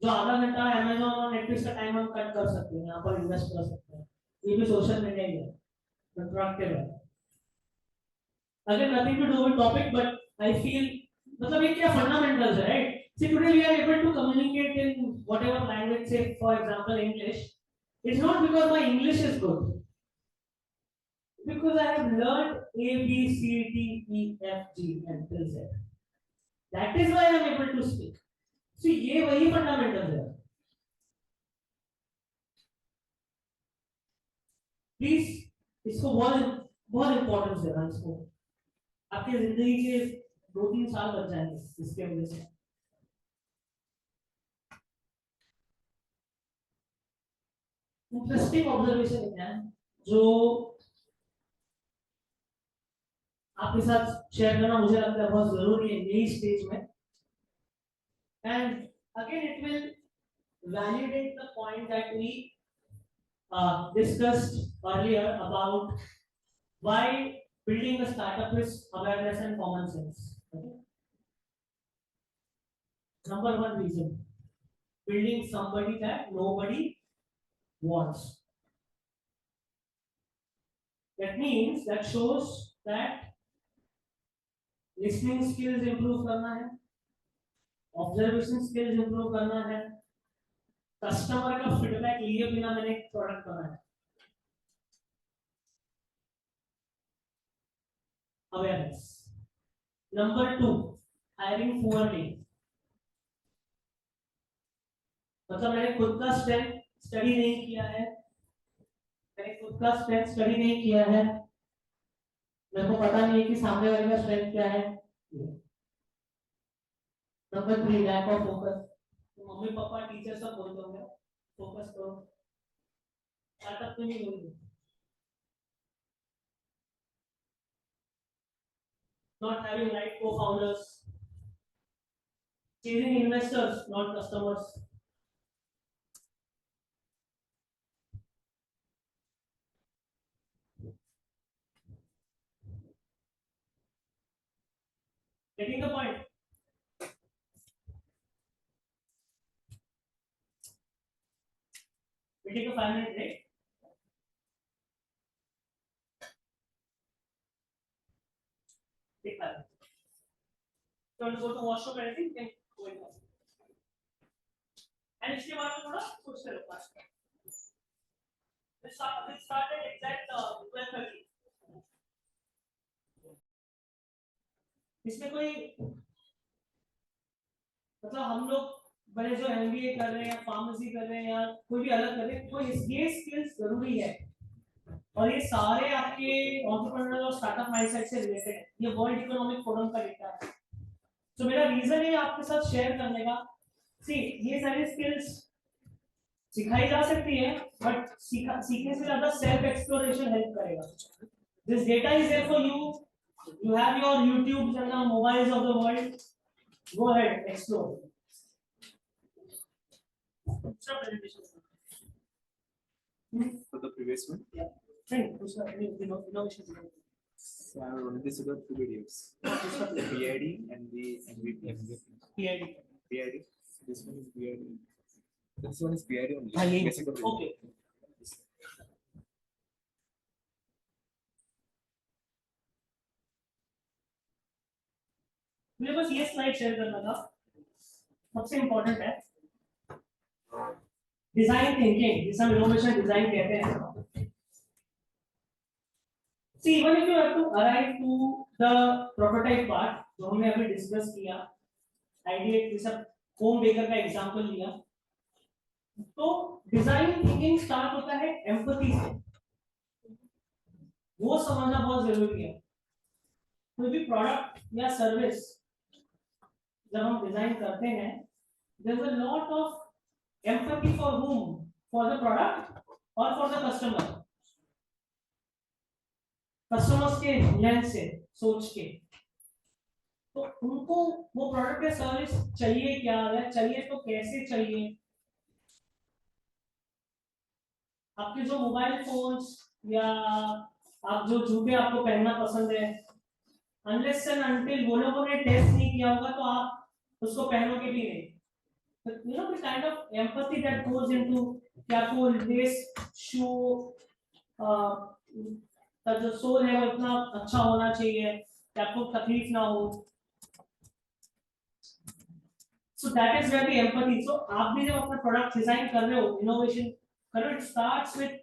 जो आधा घंटा Amazon और Netflix का टाइम हम कट कर सकते हैं, यहाँ पर इन्वेस्ट कर सकते हैं, ये भी सोशल मीडिया ही है, प्रोडक्टिव है. Again, nothing to do with topic, but I feel मतलब ये क्या fundamentals है, right? See, today we are able to communicate in whatever language, say for example English. It's not because my English is good, because I have learned A, B, C, D, E, F, G until Z. That is why I am able to speak. See, ये वही fundamentals है. Please, इसको बहुत importance देना इसको. आपकी जिंदगी के 2-3 साल बच जाएंगे इसके वजह से. इंटरेस्टिंग ऑब्जर्वेशन है जो आपके साथ शेयर करना मुझे लगता है बहुत जरूरी है यही स्टेज में. And again it will validate the point that we discussed earlier about why building a startup is awareness and common sense. Okay? Number one reason, building somebody that nobody wants. That means, that shows that listening skills improve करना है, observation skills improve करना है, customer का feedback लिए बिना मैंने एक product बनाया है. Awareness. Number two, hiring poorly. मतलब मैंने खुद का स्ट्रेंथ स्टडी नहीं किया है, मेरे को पता नहीं है कि सामने वाले का स्ट्रेंथ क्या है. Number 3, lack of focus. Mummy papa teacher सब बोलते होंगे फोकस करो, स्टार्टअप में नहीं बोलते. Not having right co-founders, chasing investors, not customers. Getting the point? We take a 5-minute break. Take 5 minutes. So we'll go to washroom and anything, then go in. And इसके बाद में थोड़ा सोचते रहो पास. Let's start at exact 12:30. इसमें कोई मतलब हम लोग बड़े जो MBA कर रहे हैं, फार्मेसी कर रहे हैं या कोई भी अलग कर रहे हैं, कोई ये स्किल्स जरूरी है और ये सारे आपके एंटरप्रेन्योर और स्टार्टअप माइंडसेट से रिलेटेड है. ये वर्ल्ड इकोनॉमिक फोरम का डेटा है. तो मेरा रीजन है आपके साथ शेयर करने का. सी, ये सारी स्किल्स सिखाई जा सकती है, बट सीखने से ज्यादा सेल्फ एक्सप्लोरेशन हेल्प करेगा. This data is there for you. You have your YouTubes and the mobiles of the world. Go ahead, explore. Stop presentation. For the previous one, Yeah. Friend, who's the innovation? so I have only seen 2 videos. The PID and the MVP. PID. PID. This one is PID. This one is PID only. हाँ, यही. Basic of Okay. मुझे बस ये slide share करना था, सबसे important है design thinking, जिसे हम इनोवेशन डिजाइन कहते हैं. See, even if you have to arrive to the prototype part, जो हमने अभी डिस्कस किया, आइडिया जैसा होम बेकर का एग्जांपल लिया, तो डिजाइन थिंकिंग स्टार्ट होता है एम्पैथी से. वो समझना बहुत जरूरी है. कोई भी प्रोडक्ट या सर्विस जब हम डिजाइन करते हैं, there's a lot of empathy for whom, for the product और फॉर द कस्टमर, कस्टमर्स के लेंस से सोच के, तो उनको वो प्रोडक्ट या सर्विस चाहिए क्या है, चाहिए तो कैसे चाहिए। आपके जो मोबाइल फोन्स या आप जो जूते आपको पहनना पसंद है, अनलेस एंड अनटिल वो लोगों ने टेस्ट नहीं किया होगा तो आप उसको पहनोगे भी नहीं। तो you know the kind of empathy that goes into कि आपको दिस शू का जो सोल है वो इतना अच्छा होना चाहिए कि आपको तकलीफ ना हो। So that is where the empathy. So आप भी जब अपना प्रोडक्ट डिजाइन कर रहे हो, इनोवेशन कर रहे हो, it starts with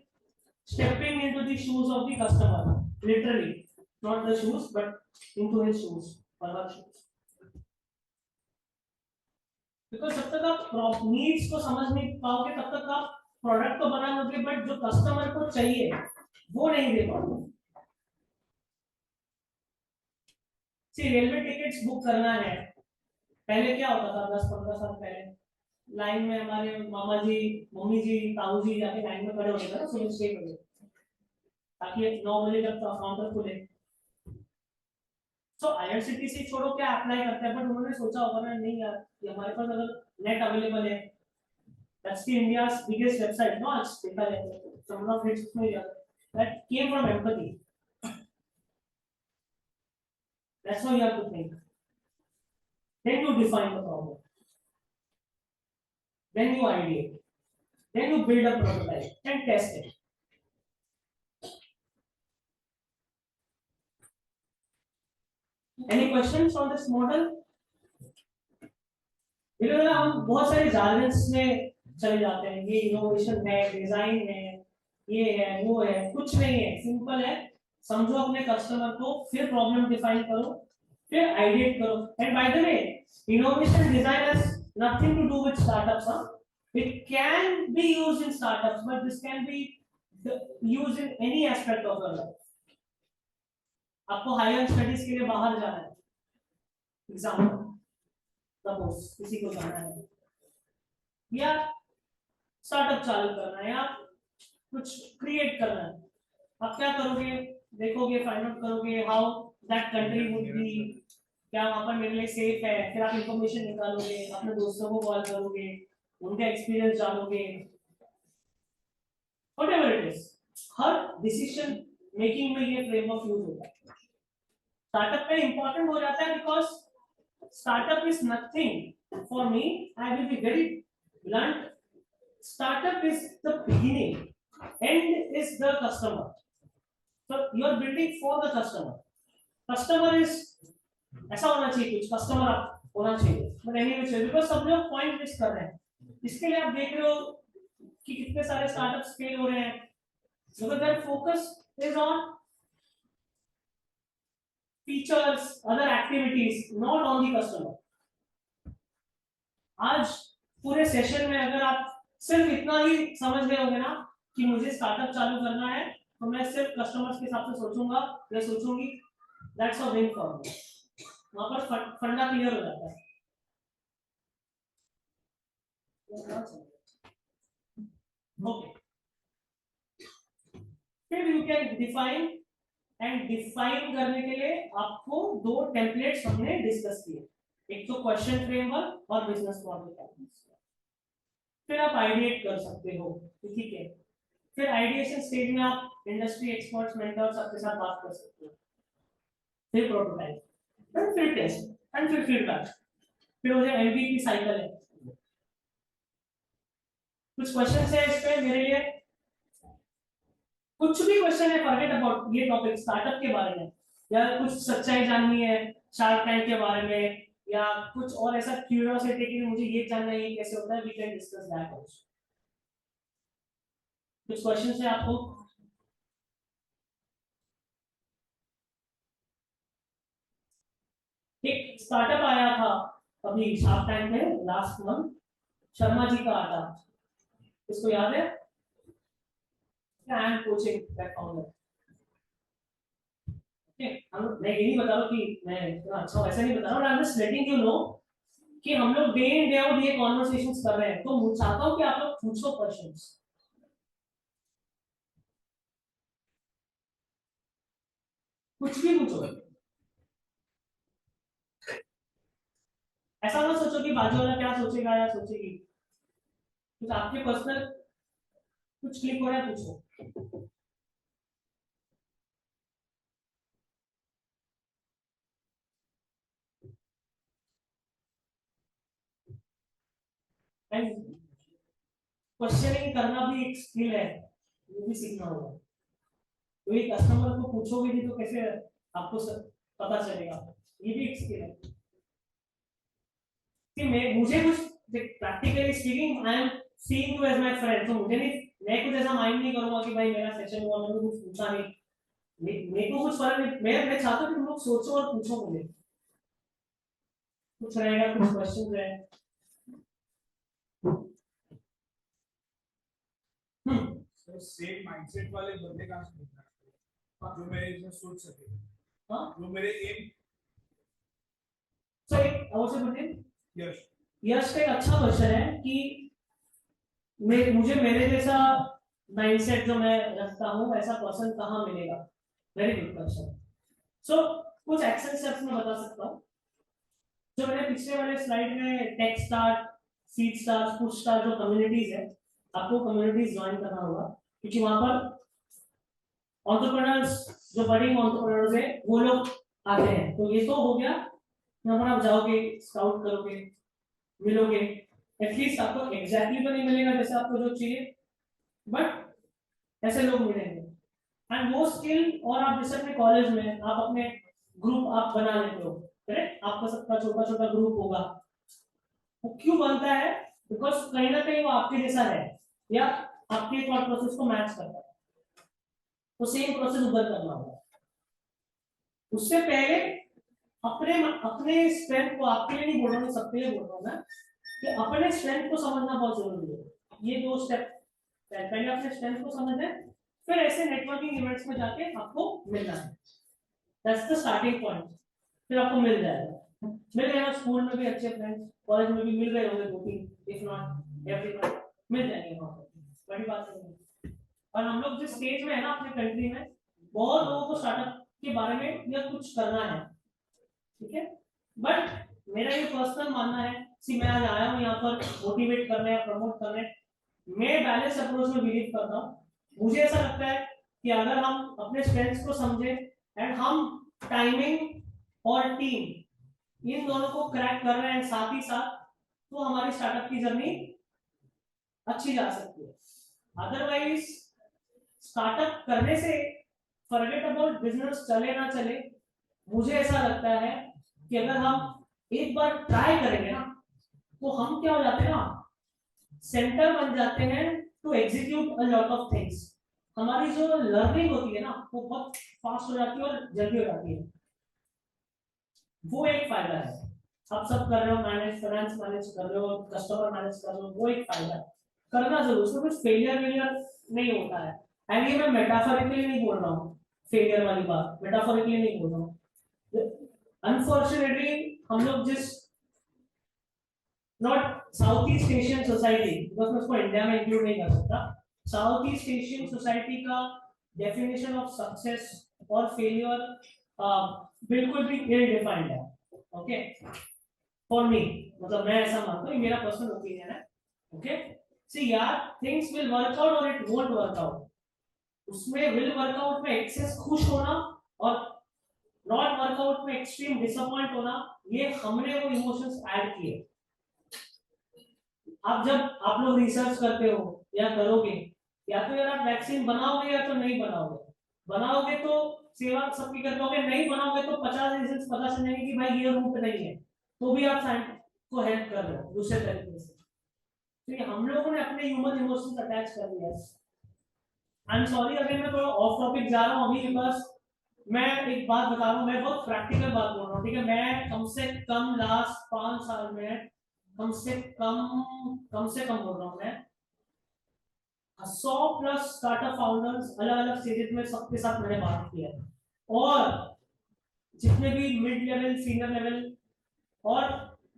stepping into the shoes of the customer, literally, not the shoes but into his shoes or her shoes. Because जब तक आप नीड्स को समझ नहीं पाओगे तब तक आप प्रोडक्ट तो बना लोगे बट जो कस्टमर को चाहिए वो नहीं दे पाओगे। सी रेलवे टिकट्स बुक करना है, पहले क्या होता था 10-15 साल पहले, लाइन में हमारे मामा जी, मम्मी जी, ताऊ जी जाके लाइन में खड़े होते थे ना सुबह 6 बजे, ताकि 9 बजे तक काउंटर खुले। तो आईआरसीटीसी छोड़ो क्या अप्लाई करते हैं, बट उन्होंने सोचा होगा ना, नहीं यार ये हमारे पास अगर नेट अवेलेबल है, that's the India's biggest website, no आज देखा जाए तो नंबर ऑफ हिट्स में that came from empathy. That's how you have to think. Then you define the problem. Then you ideate. Then you build a prototype and test it. Any questions on this model? because हम बहुत सारे jargons में चले जाते हैं, ये innovation है, design है, ये है, वो है, कुछ नहीं है, सिंपल है। समझो अपने कस्टमर को, फिर प्रॉब्लम डिफाइन करो, फिर आइडिएट करो। And bye the way, innovation design has nothing to do with startups, huh? It can be used in startups, but this can be used in any aspect of your life. आपको higher studies के लिए बाहर जाना है, example suppose किसी को जाना है, या स्टार्टअप चालू करना है, या कुछ क्रिएट करना है, आप क्या करोगे, देखोगे, फाइंड आउट करोगे how that country would be, क्या वहां पर मेरे लिए सेफ है, फिर आप इंफॉर्मेशन निकालोगे, अपने दोस्तों को कॉल करोगे, उनका एक्सपीरियंस जानोगे, व्हाटएवर इट इज। हर डिसीजन मेकिंग में ये फ्रेमवर्क यूज होता है। स्टार्टअप पे इंपॉर्टेंट हो जाता है because startup is nothing for me, I will be very blunt, startup is the beginning, and is the customer. So you are building for the customer. Customer is ऐसा होना चाहिए, कुछ कस्टमर होना चाहिए, बट एनीवे बिकॉज़ सब लोग point miss कर रहे हैं। इसके लिए आप देख रहे हो कि कितने सारे स्टार्टअप्स फेल हो रहे हैं, because their focus is on features, other activities, not on the customer. आज पूरे सेशन में अगर आप सिर्फ इतना ही समझ गए होंगे ना कि मुझे स्टार्टअप चालू करना है, तो मैं सिर्फ कस्टमर्स के हिसाब से सोचूंगा या सोचूंगी, that's a win for me. वहां पर फंडा क्लियर हो जाता है। ओके, फिर you can define, and define करने के लिए आपको 2 टेम्पलेट्स हमने डिस्कस किए, एक तो क्वेश्चन फ्रेमवर्क और बिजनेस मॉडल। फिर आप आइडिएट कर सकते हो, ठीक है। फिर आइडिएशन स्टेज में आप इंडस्ट्री एक्सपर्ट्स, मेंटर्स सबके साथ बात कर सकते हो। फिर प्रोटोटाइप, फिर टेस्ट एंड फिर फीडबैक, फिर हो जाए एमवीपी साइकिल है। कुछ क्वेश्चन है इस पे मेरे लिए, कुछ भी क्वेश्चन है फॉरगेट अबाउट ये टॉपिक, स्टार्टअप के बारे में, या कुछ सच्चाई जाननी है शार्क टैंक के बारे में, या कुछ और ऐसा क्यूरियोसिटी कि मुझे ये जानना है ये कैसे होता है, we can discuss that also. कुछ क्वेश्चंस है आपको? एक स्टार्टअप आया था अभी शार्क टैंक में लास्ट मंथ, शर्मा जी का आया था, इसको याद है? I am coaching that founder. मैं ये नहीं बता रहा कि मैं इतना अच्छा हूं, ऐसा नहीं बता रहा हूं, आई am just letting you know कि हम लोग डे इन डे आउट ये कॉन्वर्सेशंस कर रहे हैं, तो मैं चाहता हूं कि आप लोग पूछो क्वेश्चंस, कुछ भी पूछो, ऐसा मत सोचो कि बाजू वाला क्या सोचेगा या सोचेगी, कुछ आपके पर्सनल कुछ क्लिक हो रहा है पूछो। क्वेश्चनिंग करना भी एक स्किल है, वो भी सीखना होगा। तो ये कस्टमर को पूछोगे नहीं तो कैसे आपको पता चलेगा, ये भी एक स्किल है कि मुझे कुछ practically speaking I am seeing you as my friend, तो मुझे नहीं, मैं कुछ ऐसा माइंड नहीं करूंगा कि भाई मेरा सेशन हुआ मैंने कुछ पूछा नहीं, मेरे को कुछ फर्क नहीं, मैं चाहता हूँ कि तुम लोग सोचो और पूछो मुझे, कुछ रहेगा कुछ क्वेश्चन रहे। तो सेम माइंडसेट वाले बंदे कहाँ से मिलना है जो मेरे जैसा सोच सके, हाँ जो मेरे एम। सो एक और से बोलिए, यश यश का एक अच्छा क्वेश्चन है कि मुझे मेरे जैसा माइंडसेट जो मैं रखता हूँ ऐसा पर्सन कहाँ मिलेगा, वेरी गुड क्वेश्चन। सो कुछ एक्शन स्टेप्स मैं बता सकता हूँ, जो मैंने पिछले वाले स्लाइड में tech start, seed start, push start जो कम्युनिटीज है, आपको कम्युनिटीज ज्वाइन करना होगा क्योंकि वहां पर एंटरप्रेन्योर्स जो बड़े एंटरप्रेन्योर्स है वो लोग आते हैं। तो ये तो हो गया, यहाँ पर आप जाओगे स्काउट करोगे मिलोगे, एटलीस्ट आपको एग्जैक्टली तो नहीं मिलेगा जैसे आपको जो चाहिए, बट ऐसे लोग मिलेंगे। एंड वो स्किल, और आप जैसे अपने कॉलेज में आप अपने ग्रुप आप बना लेते हो, करेक्ट, आपका सबका छोटा छोटा ग्रुप होगा, वो क्यों बनता है, बिकॉज कहीं ना कहीं वो आपके जैसा है या आपके थॉट प्रोसेस को मैच करता है, तो सेम प्रोसेस उधर करना होगा। उससे पहले अपने अपने स्ट्रेंथ को, आपके लिए नहीं बोल रहा हूँ सबके लिए बोल रहा हूँ मैं, कि अपने स्ट्रेंथ को समझना बहुत जरूरी है। ये 2 स्टेप, पहले अपने स्ट्रेंथ को समझना है, फिर ऐसे नेटवर्किंग इवेंट्स में जाके आपको मिलना है, दैट्स द स्टार्टिंग पॉइंट। फिर आपको मिल जाएगा, मिल गया स्कूल में भी अच्छे फ्रेंड्स, कॉलेज में भी मिल रहे होंगे 2-3, इफ नॉट एवरीवन मिल जाएंगे वहां पर, बड़ी बात नहीं है। और हम लोग जिस स्टेज में है ना अपने कंट्री में, बहुत लोगों को स्टार्टअप के बारे में या कुछ करना है, ठीक है, बट मेरा ये पर्सनल मानना है कि मैं आज आया हूँ यहाँ पर मोटिवेट करने या प्रमोट करने, मैं बैलेंस अप्रोच में बिलीव करता हूँ। मुझे ऐसा लगता है कि अगर हम अपने स्ट्रेंथ्स को समझे एंड हम टाइमिंग और टीम इन दोनों को क्रैक कर रहे हैं साथ ही साथ, तो हमारी स्टार्टअप की जर्नी अच्छी जा सकती है। अदरवाइज स्टार्टअप करने से फॉरगेट अबाउट बिजनेस चले ना चले, मुझे ऐसा लगता है कि अगर हम एक बार ट्राई करेंगे ना, तो हम क्या हो जाते हैं ना, सेंटर बन जाते हैं to execute a lot of things. हमारी जो लर्निंग होती है ना वो बहुत फास्ट हो जाती है और जल्दी हो जाती है, वो एक फायदा है। आप सब कर रहे हो, मैनेज फाइनेंस मैनेज कर रहे हो, कस्टमर मैनेज कर रहे हो, वो एक फायदा है, करना जरूर, उसमें कुछ फेलियर नहीं होता है। एंड ये मैं मेटाफोरिकली नहीं बोल रहा हूँ, फेलियर वाली बात मेटाफोरिकली नहीं बोल रहा हूँ। अनफॉर्चुनेटली हम लोग जिस not south east Asian society, because मैं उसको इंडिया में इंक्लूड नहीं कर सकता, साउथ ईस्ट एशियन सोसाइटी का डेफिनेशन ऑफ सक्सेस और फेलियर बिल्कुल भी इल डिफाइंड है, ओके, फॉर मी, मतलब मैं ऐसा मानता हूँ, मेरा पर्सनल ओपिनियन है, ओके। सी यार, थिंग्स विल वर्क आउट और इट वोंट वर्क आउट, उसमें विल वर्कआउट में एक्सेस खुश होना और नॉट वर्कआउट में एक्सट्रीम डिसअपॉइंट होना, ये हमने वो इमोशंस ऐड किए। अब जब आप लोग रिसर्च करते हो या करोगे, या तो यार आप वैक्सीन बनाओगे या तो नहीं बनाओगे, बनाओगे तो सेवा सबकी कर पाओगे, नहीं बनाओगे तो 50 रीजंस पता चलेंगे कि भाई ये रूट नहीं है, तो भी आप साइंस को हेल्प कर रहे हो दूसरे तरीके से। तो ये हम लोगों ने अपने ह्यूमन इमोशंस अटैच कर लिया है। आई एम सॉरी अगर मैं थोड़ा ऑफ टॉपिक जा रहा हूँ अभी, बिकॉज मैं एक बात बता रहा हूँ, मैं बहुत प्रैक्टिकल बात बोल रहा हूँ, ठीक है। मैं कम से कम लास्ट 5 साल में कम से कम बोल रहा हूँ मैं 100+ स्टार्टअप फाउंडर्स अलग अलग स्टेजेस में सबके साथ मैंने बात की है, और जितने भी मिड लेवल, सीनियर लेवल और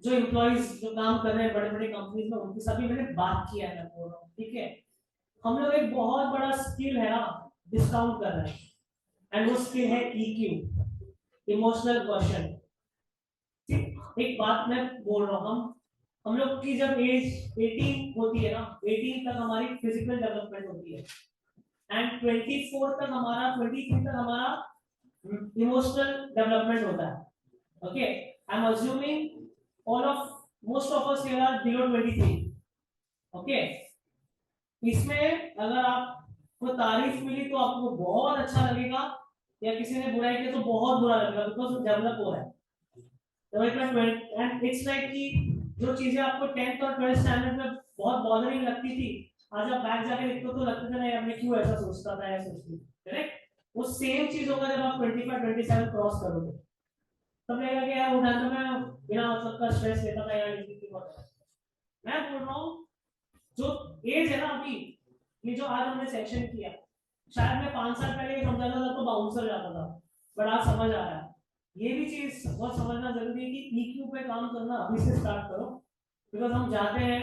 जो एम्प्लॉइज जो काम कर रहे हैं बड़े बड़े कंपनीज में, उनके साथ भी मैंने बात किया है, मैं बोल रहा हूँ, ठीक है। हम लोग एक बहुत बड़ा स्किल है ना, डिस्काउंट कर रहे हैं। एंड वो स्किल है EQ, इमोशनल क्वेश्चन। ठीक, एक बात मैं बोल रहा हूँ, हम लोग की जब एज 18 होती है ना, 18 तक हमारी फिजिकल डेवलपमेंट होती है एंड 24 तक हमारा 23 तक हमारा इमोशनल डेवलपमेंट होता है। Okay, I am assuming all of most of us here are below 23। Okay, इसमें अगर आपको तारीफ मिली तो आपको बहुत अच्छा लगेगा, या किसी ने बुराई की तो बहुत बुरा लगेगा, बिकॉज डेवलप हो रहा है। एंड इट्स लाइक कि जो चीजें आपको 10th और 12th स्टैंडर्ड में बहुत बॉदरिंग लगती थी, आज आप बैक जाके देखते हो तो लगता था नहीं मैं क्यों ऐसा सोचता था या सोचती, करेक्ट? वो सेम चीज होगा जब आप 25 27 क्रॉस करोगे, तब लगेगा कि यार उठा तो मैं बिना मतलब का स्ट्रेस लेता था यार, इसकी बहुत। मैं बोल रहा हूँ जो एज है ना अभी, ये जो आज हमने सेशन किया, शायद मैं 5 साल पहले ये समझाता था तो बाउंसर जाता था, बट आज समझ आ रहा है। ये भी चीज बहुत समझना जरूरी है कि EQ पे काम करना अभी से स्टार्ट करो, बिकॉज हम जाते हैं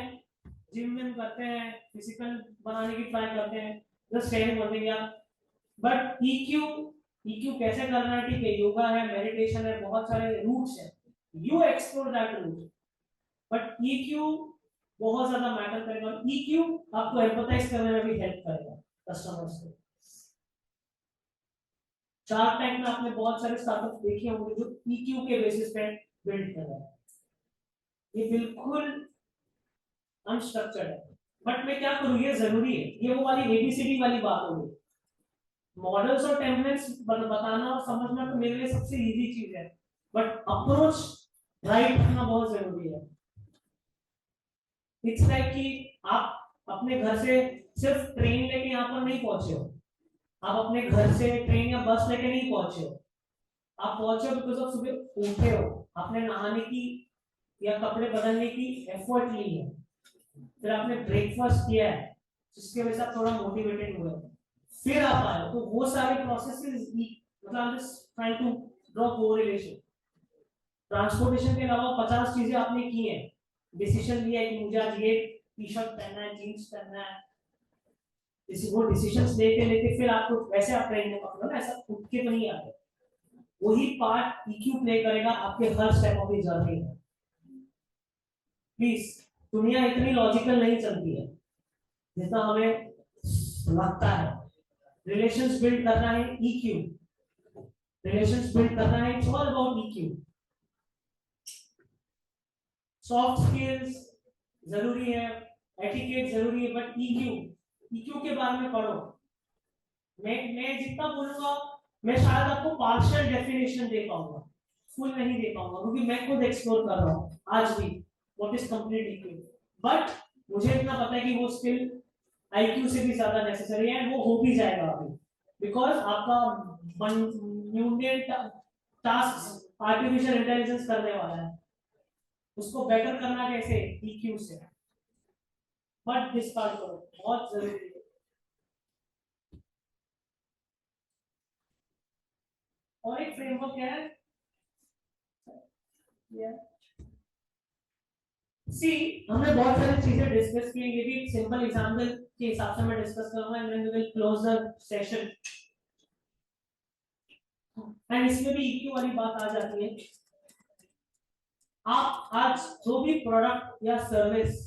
जिम में करते हैं, फिजिकल बनाने की ट्राई करते हैं, जस्ट ट्रेनिंग करते हैं, बट EQ कैसे करना है? ठीक है, योगा है, मेडिटेशन है, बहुत सारे रूट्स हैं, you explore that route, but EQ बहुत ज्यादा मैटर करेगा। और EQ आपको एम्पैथाइज करने में भी हेल्प करेगा कस्टमर्स को। शार्क टैंक में आपने बहुत सारे स्टार्टअप देखे होंगे जो EQ के बेसिस पे बिल्ड कर रहे हैं, ये बिल्कुल अनस्ट्रक्चर्ड है, बट मैं क्या करूं, ये जरूरी है, ये वो वाली ABCD वाली बात हो गई। मॉडल्स और टेम्पलेट्स बताना और समझना तो मेरे लिए सबसे इजी चीज है, बट अप्रोच राइट करना बहुत जरूरी है। इट्स लाइक कि आप अपने घर से सिर्फ ट्रेन लेके यहाँ पर नहीं पहुंचे हो, आप अपने घर से ट्रेन या बस लेके नहीं पहुंचे हो, आप पहुंचे हो बिकॉज आप सुबह उठे हो, आपने नहाने की या कपड़े बदलने की एफर्ट ली है, फिर आपने ब्रेकफास्ट किया है जिसके वजह से आप थोड़ा मोटिवेटेड हुए, फिर आप आए हो, तो वो सारे प्रोसेसेस, मतलब I am just trying to draw correlation. Transportation के अलावा 50 चीजें आपने की हैं, डिसीजन लिया है कि मुझे आज ये टी-शर्ट पहनना है, जींस पहनना है, वो डिसीजंस लेते लेते फिर आपको वैसे आप ट्रेन में पकड़ो ना, ऐसा उठ के तो नहीं आते। वही पार्ट EQ प्ले करेगा आपके हर स्टेप ऑफ द जर्नी में। प्लीज, दुनिया इतनी लॉजिकल नहीं चलती है जितना हमें लगता है। रिलेशंस बिल्ड करना है EQ, रिलेशंस बिल्ड करना है, it's all about EQ। Soft skills जरूरी है, एटिकेट जरूरी है, बट EQ के बारे में पढ़ो। मैं जितना बोलूंगा मैं शायद आपको पार्शियल डेफिनेशन दे पाऊंगा, फुल नहीं दे पाऊंगा, क्योंकि मैं खुद एक्सप्लोर कर रहा हूँ आज भी what is complete EQ, but मुझे इतना पता है कि वो स्किल IQ से भी ज्यादा नेसेसरी है, वो हो भी जाएगा अभी, बिकॉज आपका न्यूटन टास्क आर्टिफिशियल इंटेलिजेंस करने वाला है, उसको बेटर करना कैसे? EQ से। बट डिस्कार्ड करो, बहुत जरूरी है। और एक फ्रेमवर्क है, सी हमने बहुत सारी चीजें डिस्कस की, ये भी सिंपल एग्जांपल के हिसाब से मैं डिस्कस करूंगा and then we will close the session. And इसमें भी EQ वाली बात आ जाती है। आप आज जो भी प्रोडक्ट या सर्विस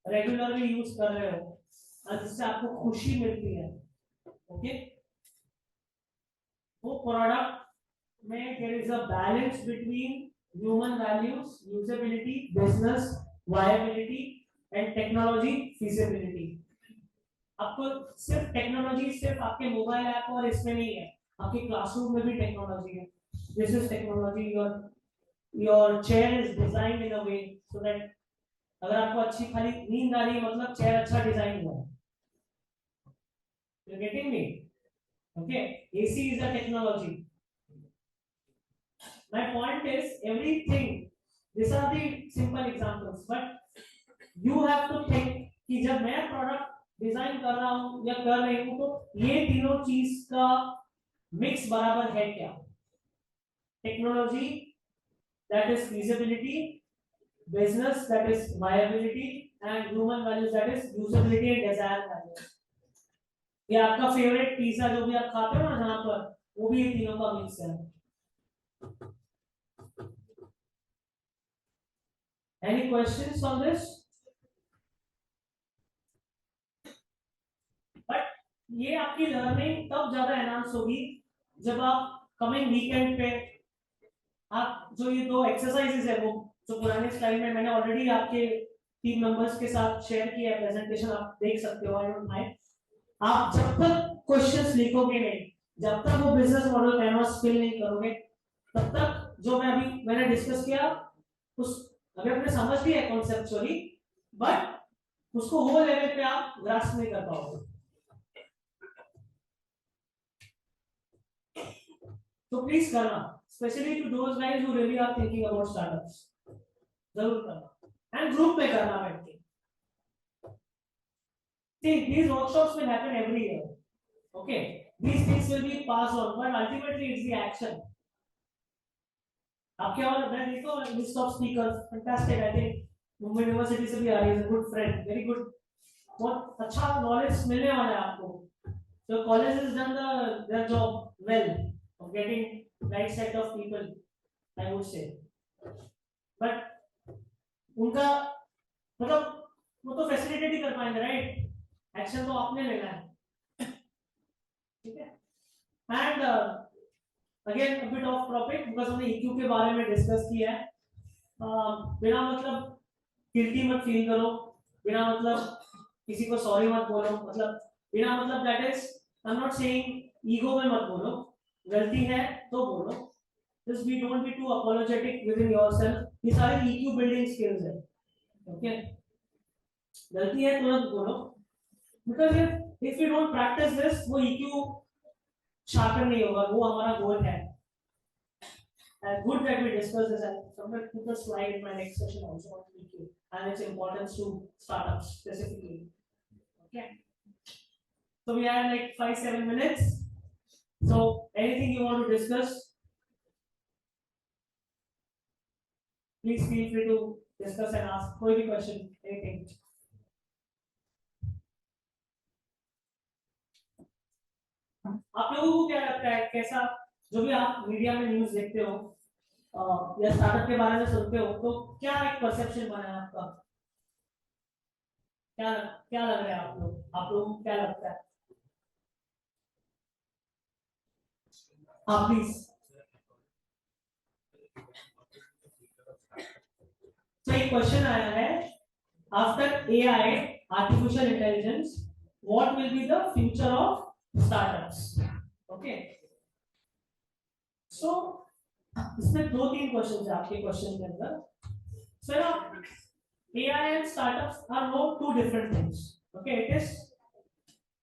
रेगुलरली यूज कर रहे हो और जिससे आपको खुशी मिलती है, ओके, वो प्रोडक्ट में there is a balance between human values, usability, business viability and technology feasibility. आपको सिर्फ टेक्नोलॉजी सिर्फ आपके मोबाइल ऐप और इसमें नहीं है, आपके क्लासरूम में भी टेक्नोलॉजी है। This is technology, your chair is designed in a way so that अगर आपको अच्छी खाली नींद आ रही है मतलब चेयर अच्छा डिजाइन हुआ है। You getting me? Okay, AC is a technology. My point is everything, these are the simple examples, but you have to think कि जब मैं प्रोडक्ट डिजाइन कर रहा हूं या कर रही हूं तो ये तीनों चीज का मिक्स बराबर है क्या? Technology that is feasibility, business that is viability and human values that is usability and desire values। ये आपका फेवरेट पिज्जा जो भी आप खाते हो ना, जहां पर वो भी ये तीनों का मिक्स है। Any questions on this? But ये आपकी लर्निंग तब ज्यादा एनहांस होगी जब आप कमिंग वीकेंड पे आप जो ये दो एक्सरसाइजेस है वो जो पुराने स्लाइड में मैंने ऑलरेडी आपके टीम मेंबर्स के साथ शेयर किया है प्रेजेंटेशन, आप देख सकते हो। आई डोंट माइंड, आप जब तक क्वेश्चंस लिखोगे नहीं, जब तक वो बिजनेस मॉडल कैनवास फिल नहीं करोगे, तब तक जो मैंने डिस्कस किया उस अभी आपने समझ लिया है कॉन्सेप्चुअली, बट उसको वो लेवल पे आप ग्रास्प नहीं कर पाओगे। तो प्लीज करना, specially to those guys who really are thinking about startups, जरूर करना एंड ग्रुप में करना बैठ के। See, these workshops will happen every year. Okay, these things will be passed on, but ultimately it's the action. आपके और मैं देखो list of speakers, fantastic. I think Mumbai university से भी आ रही है, गुड फ्रेंड, वेरी गुड, बहुत अच्छा नॉलेज मिलने वाला है आपको। So college has done their job well of getting right set of people, I would say. But उनका मतलब वो तो फैसिलिटेट ही कर पाएंगे, राइट? एक्शन तो आपने लेना है, ठीक है? And again a bit of topic, because हमने EQ के बारे में डिस्कस किया है। बिना मतलब गिल्टी मत फील करो, बिना मतलब किसी को सॉरी मत बोलो, मतलब बिना मतलब that is I am not saying ego में मत बोलो, गलती है तो बोलो, just we don't be too apologetic within yourself। ये सारे EQ बिल्डिंग स्किल्स है, ओके? गलती है तुरंत बोलो, because if you don't practice this, वो EQ शार्पन नहीं होगा, वो हमारा गोल है। And good that we discuss this, and somewhere put a slide in my next session also on EQ and its importance to startups specifically. Okay. So we have like 5-7 minutes. So anything you want to discuss, please feel free to discuss and ask. कोई भी question, anything. आप लोगों को क्या लगता है, कैसा जो भी आप मीडिया में न्यूज़ देखते हो या स्टार्टअप के बारे में सुनते हो, तो क्या एक परसेप्शन बना है आपका? क्या क्या लग रहा है आप लोगों को क्या लगता है? प्लीज। तो एक क्वेश्चन आया है, after AI artificial intelligence what will be the future of startups? Okay, so इसमें 2-3 क्वेश्चन है आपके क्वेश्चन के अंदर। Sir AI and startups are no two different things. Okay, it is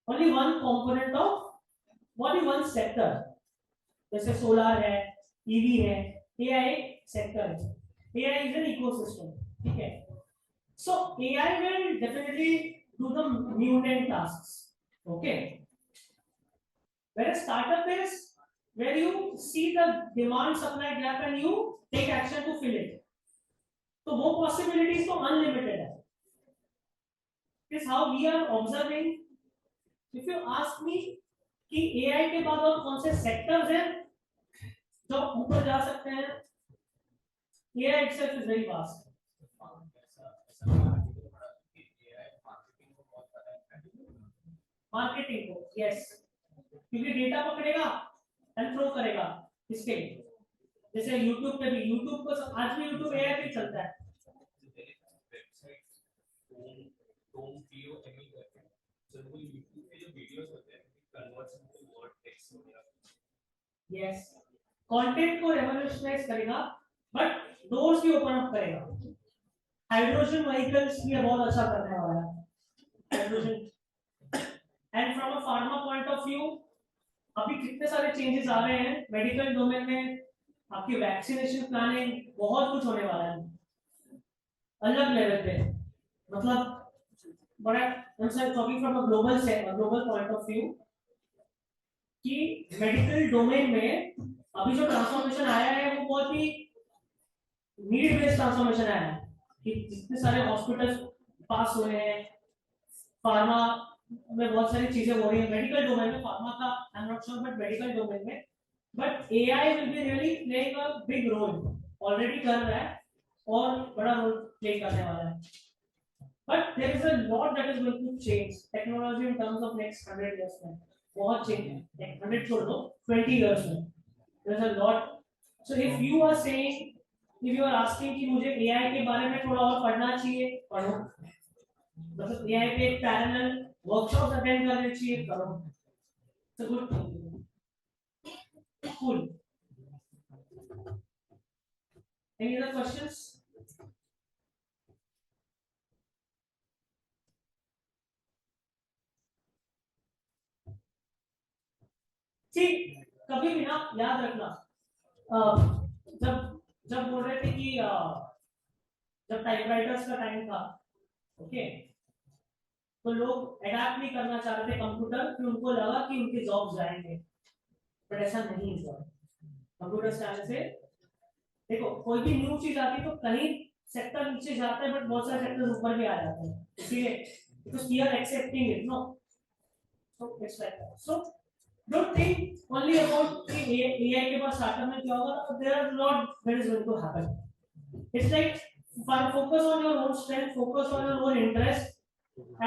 only one component of only one sector. जैसे solar है, EV है, AI एक sector है। AI is an ecosystem, ठीक है? So AI will definitely do the mundane tasks. Okay. Whereas startup is where you see the demand supply gap and you take action to fill it. तो वो possibilities तो unlimited है। This how we are observing. If you ask me कि AI के बाद और कौन से सेक्टर्स हैं जो ऊपर जा सकते हैं, AI itself is very vast. Marketing को, यस, क्योंकि डेटा पकड़ेगा एंड थ्रो करेगा इसके लिए। जैसे YouTube पे भी, YouTube को आज भी YouTube AI पे चलता है। यस, कंटेंट को रेवोल्यूशनाइज करेगा, बट डोर्स भी ओपन अप करेगा। हाइड्रोजन व्हीकल्स भी बहुत अच्छा करने वाला है, hydrogen. And from a pharma point of view अभी कितने सारे चेंजेस आ रहे हैं मेडिकल डोमेन में, आपकी वैक्सीनेशन प्लानिंग, बहुत कुछ होने वाला है अलग लेवल पे। मतलब बड़ा talking from a global point of view कि मेडिकल डोमेन में अभी जो ट्रांसफॉर्मेशन आया है वो बहुत ही नीड बेस्ड ट्रांसफॉर्मेशन आया है कि जितने सारे हॉस्पिटल्स पास हुए हैं, फार्मा में बहुत सारी चीजें हो रही है मेडिकल डोमेन में। फार्मा का I am not sure, but medical domain में but AI will be really playing a big role. Already कर रहा है और बड़ा रोल प्ले करने वाला है. But there is a lot that is going to change. Technology in terms of next 100 years में बहुत change है. Like 100 छोड़ दो, 20 years में. There's a lot. So if you are saying, if you are asking कि मुझे AI के बारे में थोड़ा और पढ़ना चाहिए, पढ़ो. मतलब AI पे एक parallel workshops attend करने चाहिए, करो. It's a good thing. Cool. Any other questions? See, कभी भी ना याद रखना, जब जब बोल रहे थे कि जब टाइपराइटर्स का टाइम था, ओके, तो लोग अडैप्ट नहीं करना चाह रहे थे कंप्यूटर, कि उनको लगा कि उनके जॉब्स जाएंगे, बट ऐसा नहीं है. कंप्यूटर स्टाइल से देखो, कोई भी न्यू चीज आती है तो कहीं सेक्टर नीचे जाता है, बट बहुत सारे सेक्टर्स ऊपर भी आ जाते हैं, इसलिए because we are accepting it, no, so it's like that. So don't think only about the AI के बाद startup में क्या होगा. There are lot that is going to happen. It's like focus on your own strength, focus on your own interest.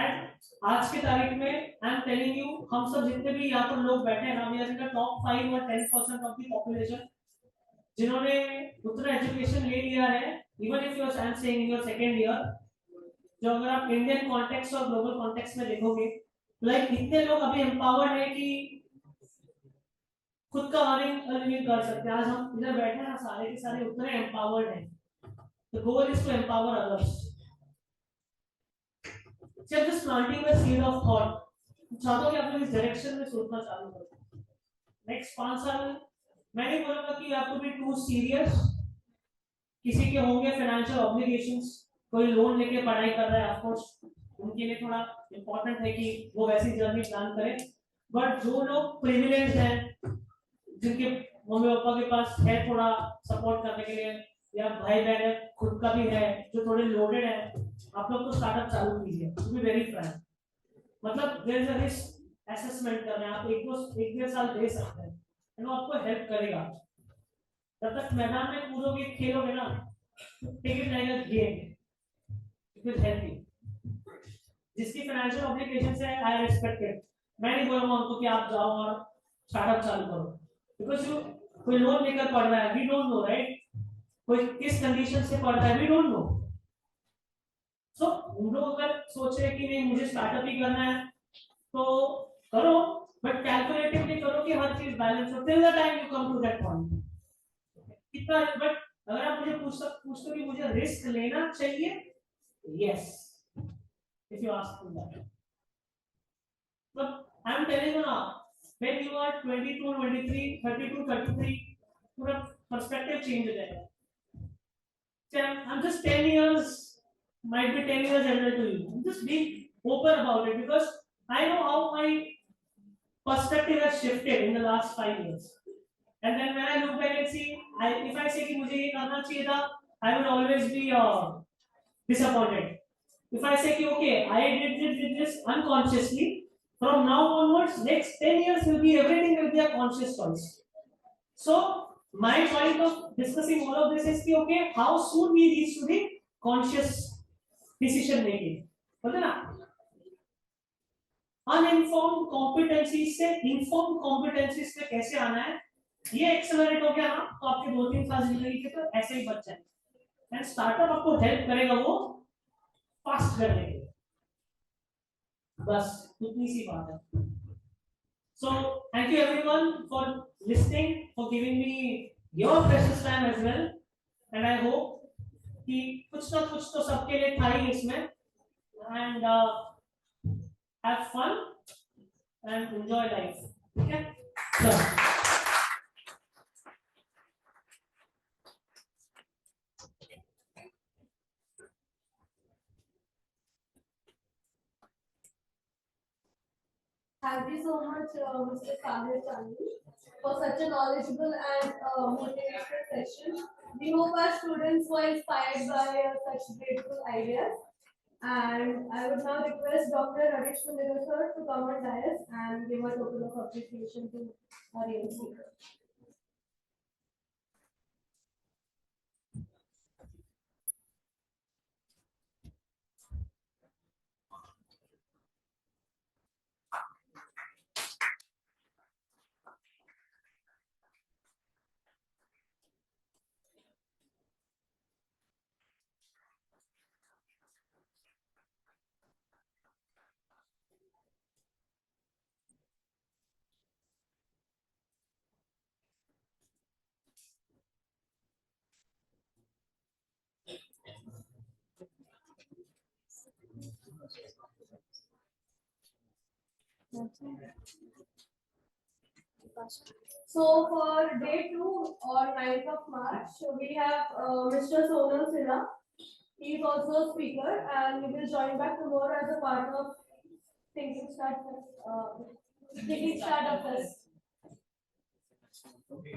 And आज के तारीख में I am telling you, हम सब जितने भी यहाँ पर लोग बैठे हैं ना, we are in the top 5 or 10% of the population जिन्होंने उतना एजुकेशन ले लिया है. Even if you are saying in your second year, जो अगर आप इंडियन कॉन्टेक्स्ट और ग्लोबल कॉन्टेक्स्ट में देखोगे, लाइक इतने लोग अभी एम्पावर्ड है कि खुद का अर्निंग कर सकते हैं. आज हम इधर बैठे हैं ना, सारे के सारे उतने एम्पावर्ड हैं. The goal is to empower others. Just planting the seed of thought. चाहता हूं कि आप लोग इस डायरेक्शन में सोचना चालू करो. नेक्स्ट 5 साल मैं नहीं बोलूंगा कि आपको भी टू सीरियस. किसी के होंगे फाइनेंशियल ऑब्लिगेशंस, कोई लोन लेके पढ़ाई कर रहा है, ऑफ कोर्स उनके लिए थोड़ा इंपॉर्टेंट है कि वो वैसी जर्नी प्लान करें. बट जो लोग प्रिविलेज्ड हैं, जिनके मम्मी पापा के पास है थोड़ा सपोर्ट करने के लिए, या भाई बहन है, खुद का भी है, जो थोड़े लोडेड है, आप लोग तो स्टार्टअप चालू कीजिए. टू बी वेरी फ्रैंक, मतलब there is a risk assessment करना है. आप एक डेढ़ साल दे सकते हैं, वो आपको हेल्प करेगा. जब तक मैदान में कूदोगे, खेलोगे ना, take it like a game, it will help you. जिसकी फाइनेंशियल ऑब्लिगेशंस है, आई रिस्पेक्ट इट. मैं नहीं बोलूंगा उनको कि आप जाओ और स्टार्टअप चालू करो, बिकॉज़ यू कोई लोन लेकर पढ़ रहा है, वी डोंट नो, राइट? कोई किस कंडीशन से पढ़ रहा है, वी डोंट नो. सो उन लोग अगर सोच रहे कि नहीं मुझे स्टार्टअप ही करना है, तो करो, बट कैलकुलेटिवली करो कि हर चीज बैलेंस हो. Till the time you come to that point. कितना, बट अगर आप मुझे पूछते कि मुझे रिस्क लेना चाहिए, yes, if you ask me that. But I am telling you now, when you are 22, 23, 32, 33, पूरा पर्सपेक्टिव चेंज हो जाएगा. I'm just 10 years, might be 10 years elder to you. I'm just being open about it because I know how my perspective has shifted in the last 5 years. And then when I look back and see, if I say कि मुझे ये करना चाहिए था, I will always be disappointed. If I say कि okay, I did this unconsciously, from now onwards, next 10 years will be everything will be a conscious choice. So my point of discussing all of this is कि okay, how soon we reach to the conscious decision making. पता ना? Uninformed competencies से informed competencies पे कैसे आना है? ये accelerate हो गया ना, तो आपके 2-3 साल जिंदगी के तो ऐसे ही बच जाएंगे. एंड स्टार्टअप आपको हेल्प करेगा वो फास्ट करने के लिए. बस इतनी सी बात है. So thank you everyone for listening, for giving me your precious time as well, and I hope कि कुछ ना कुछ तो सबके लिए था ही इसमें. And have fun and enjoy life. Okay? So, thank you so much, Mr. Sagar Chandni, for such a knowledgeable and motivational session. We hope our students were inspired by such grateful ideas. And I would now request Dr. Ravish Pundigal sir to come on dais and give a token of appreciation to our young speaker. So for day 2 or 9th of March, we have Mr. Sonal Sinha. He is also a speaker and he will join back tomorrow as a part of thinking start of this.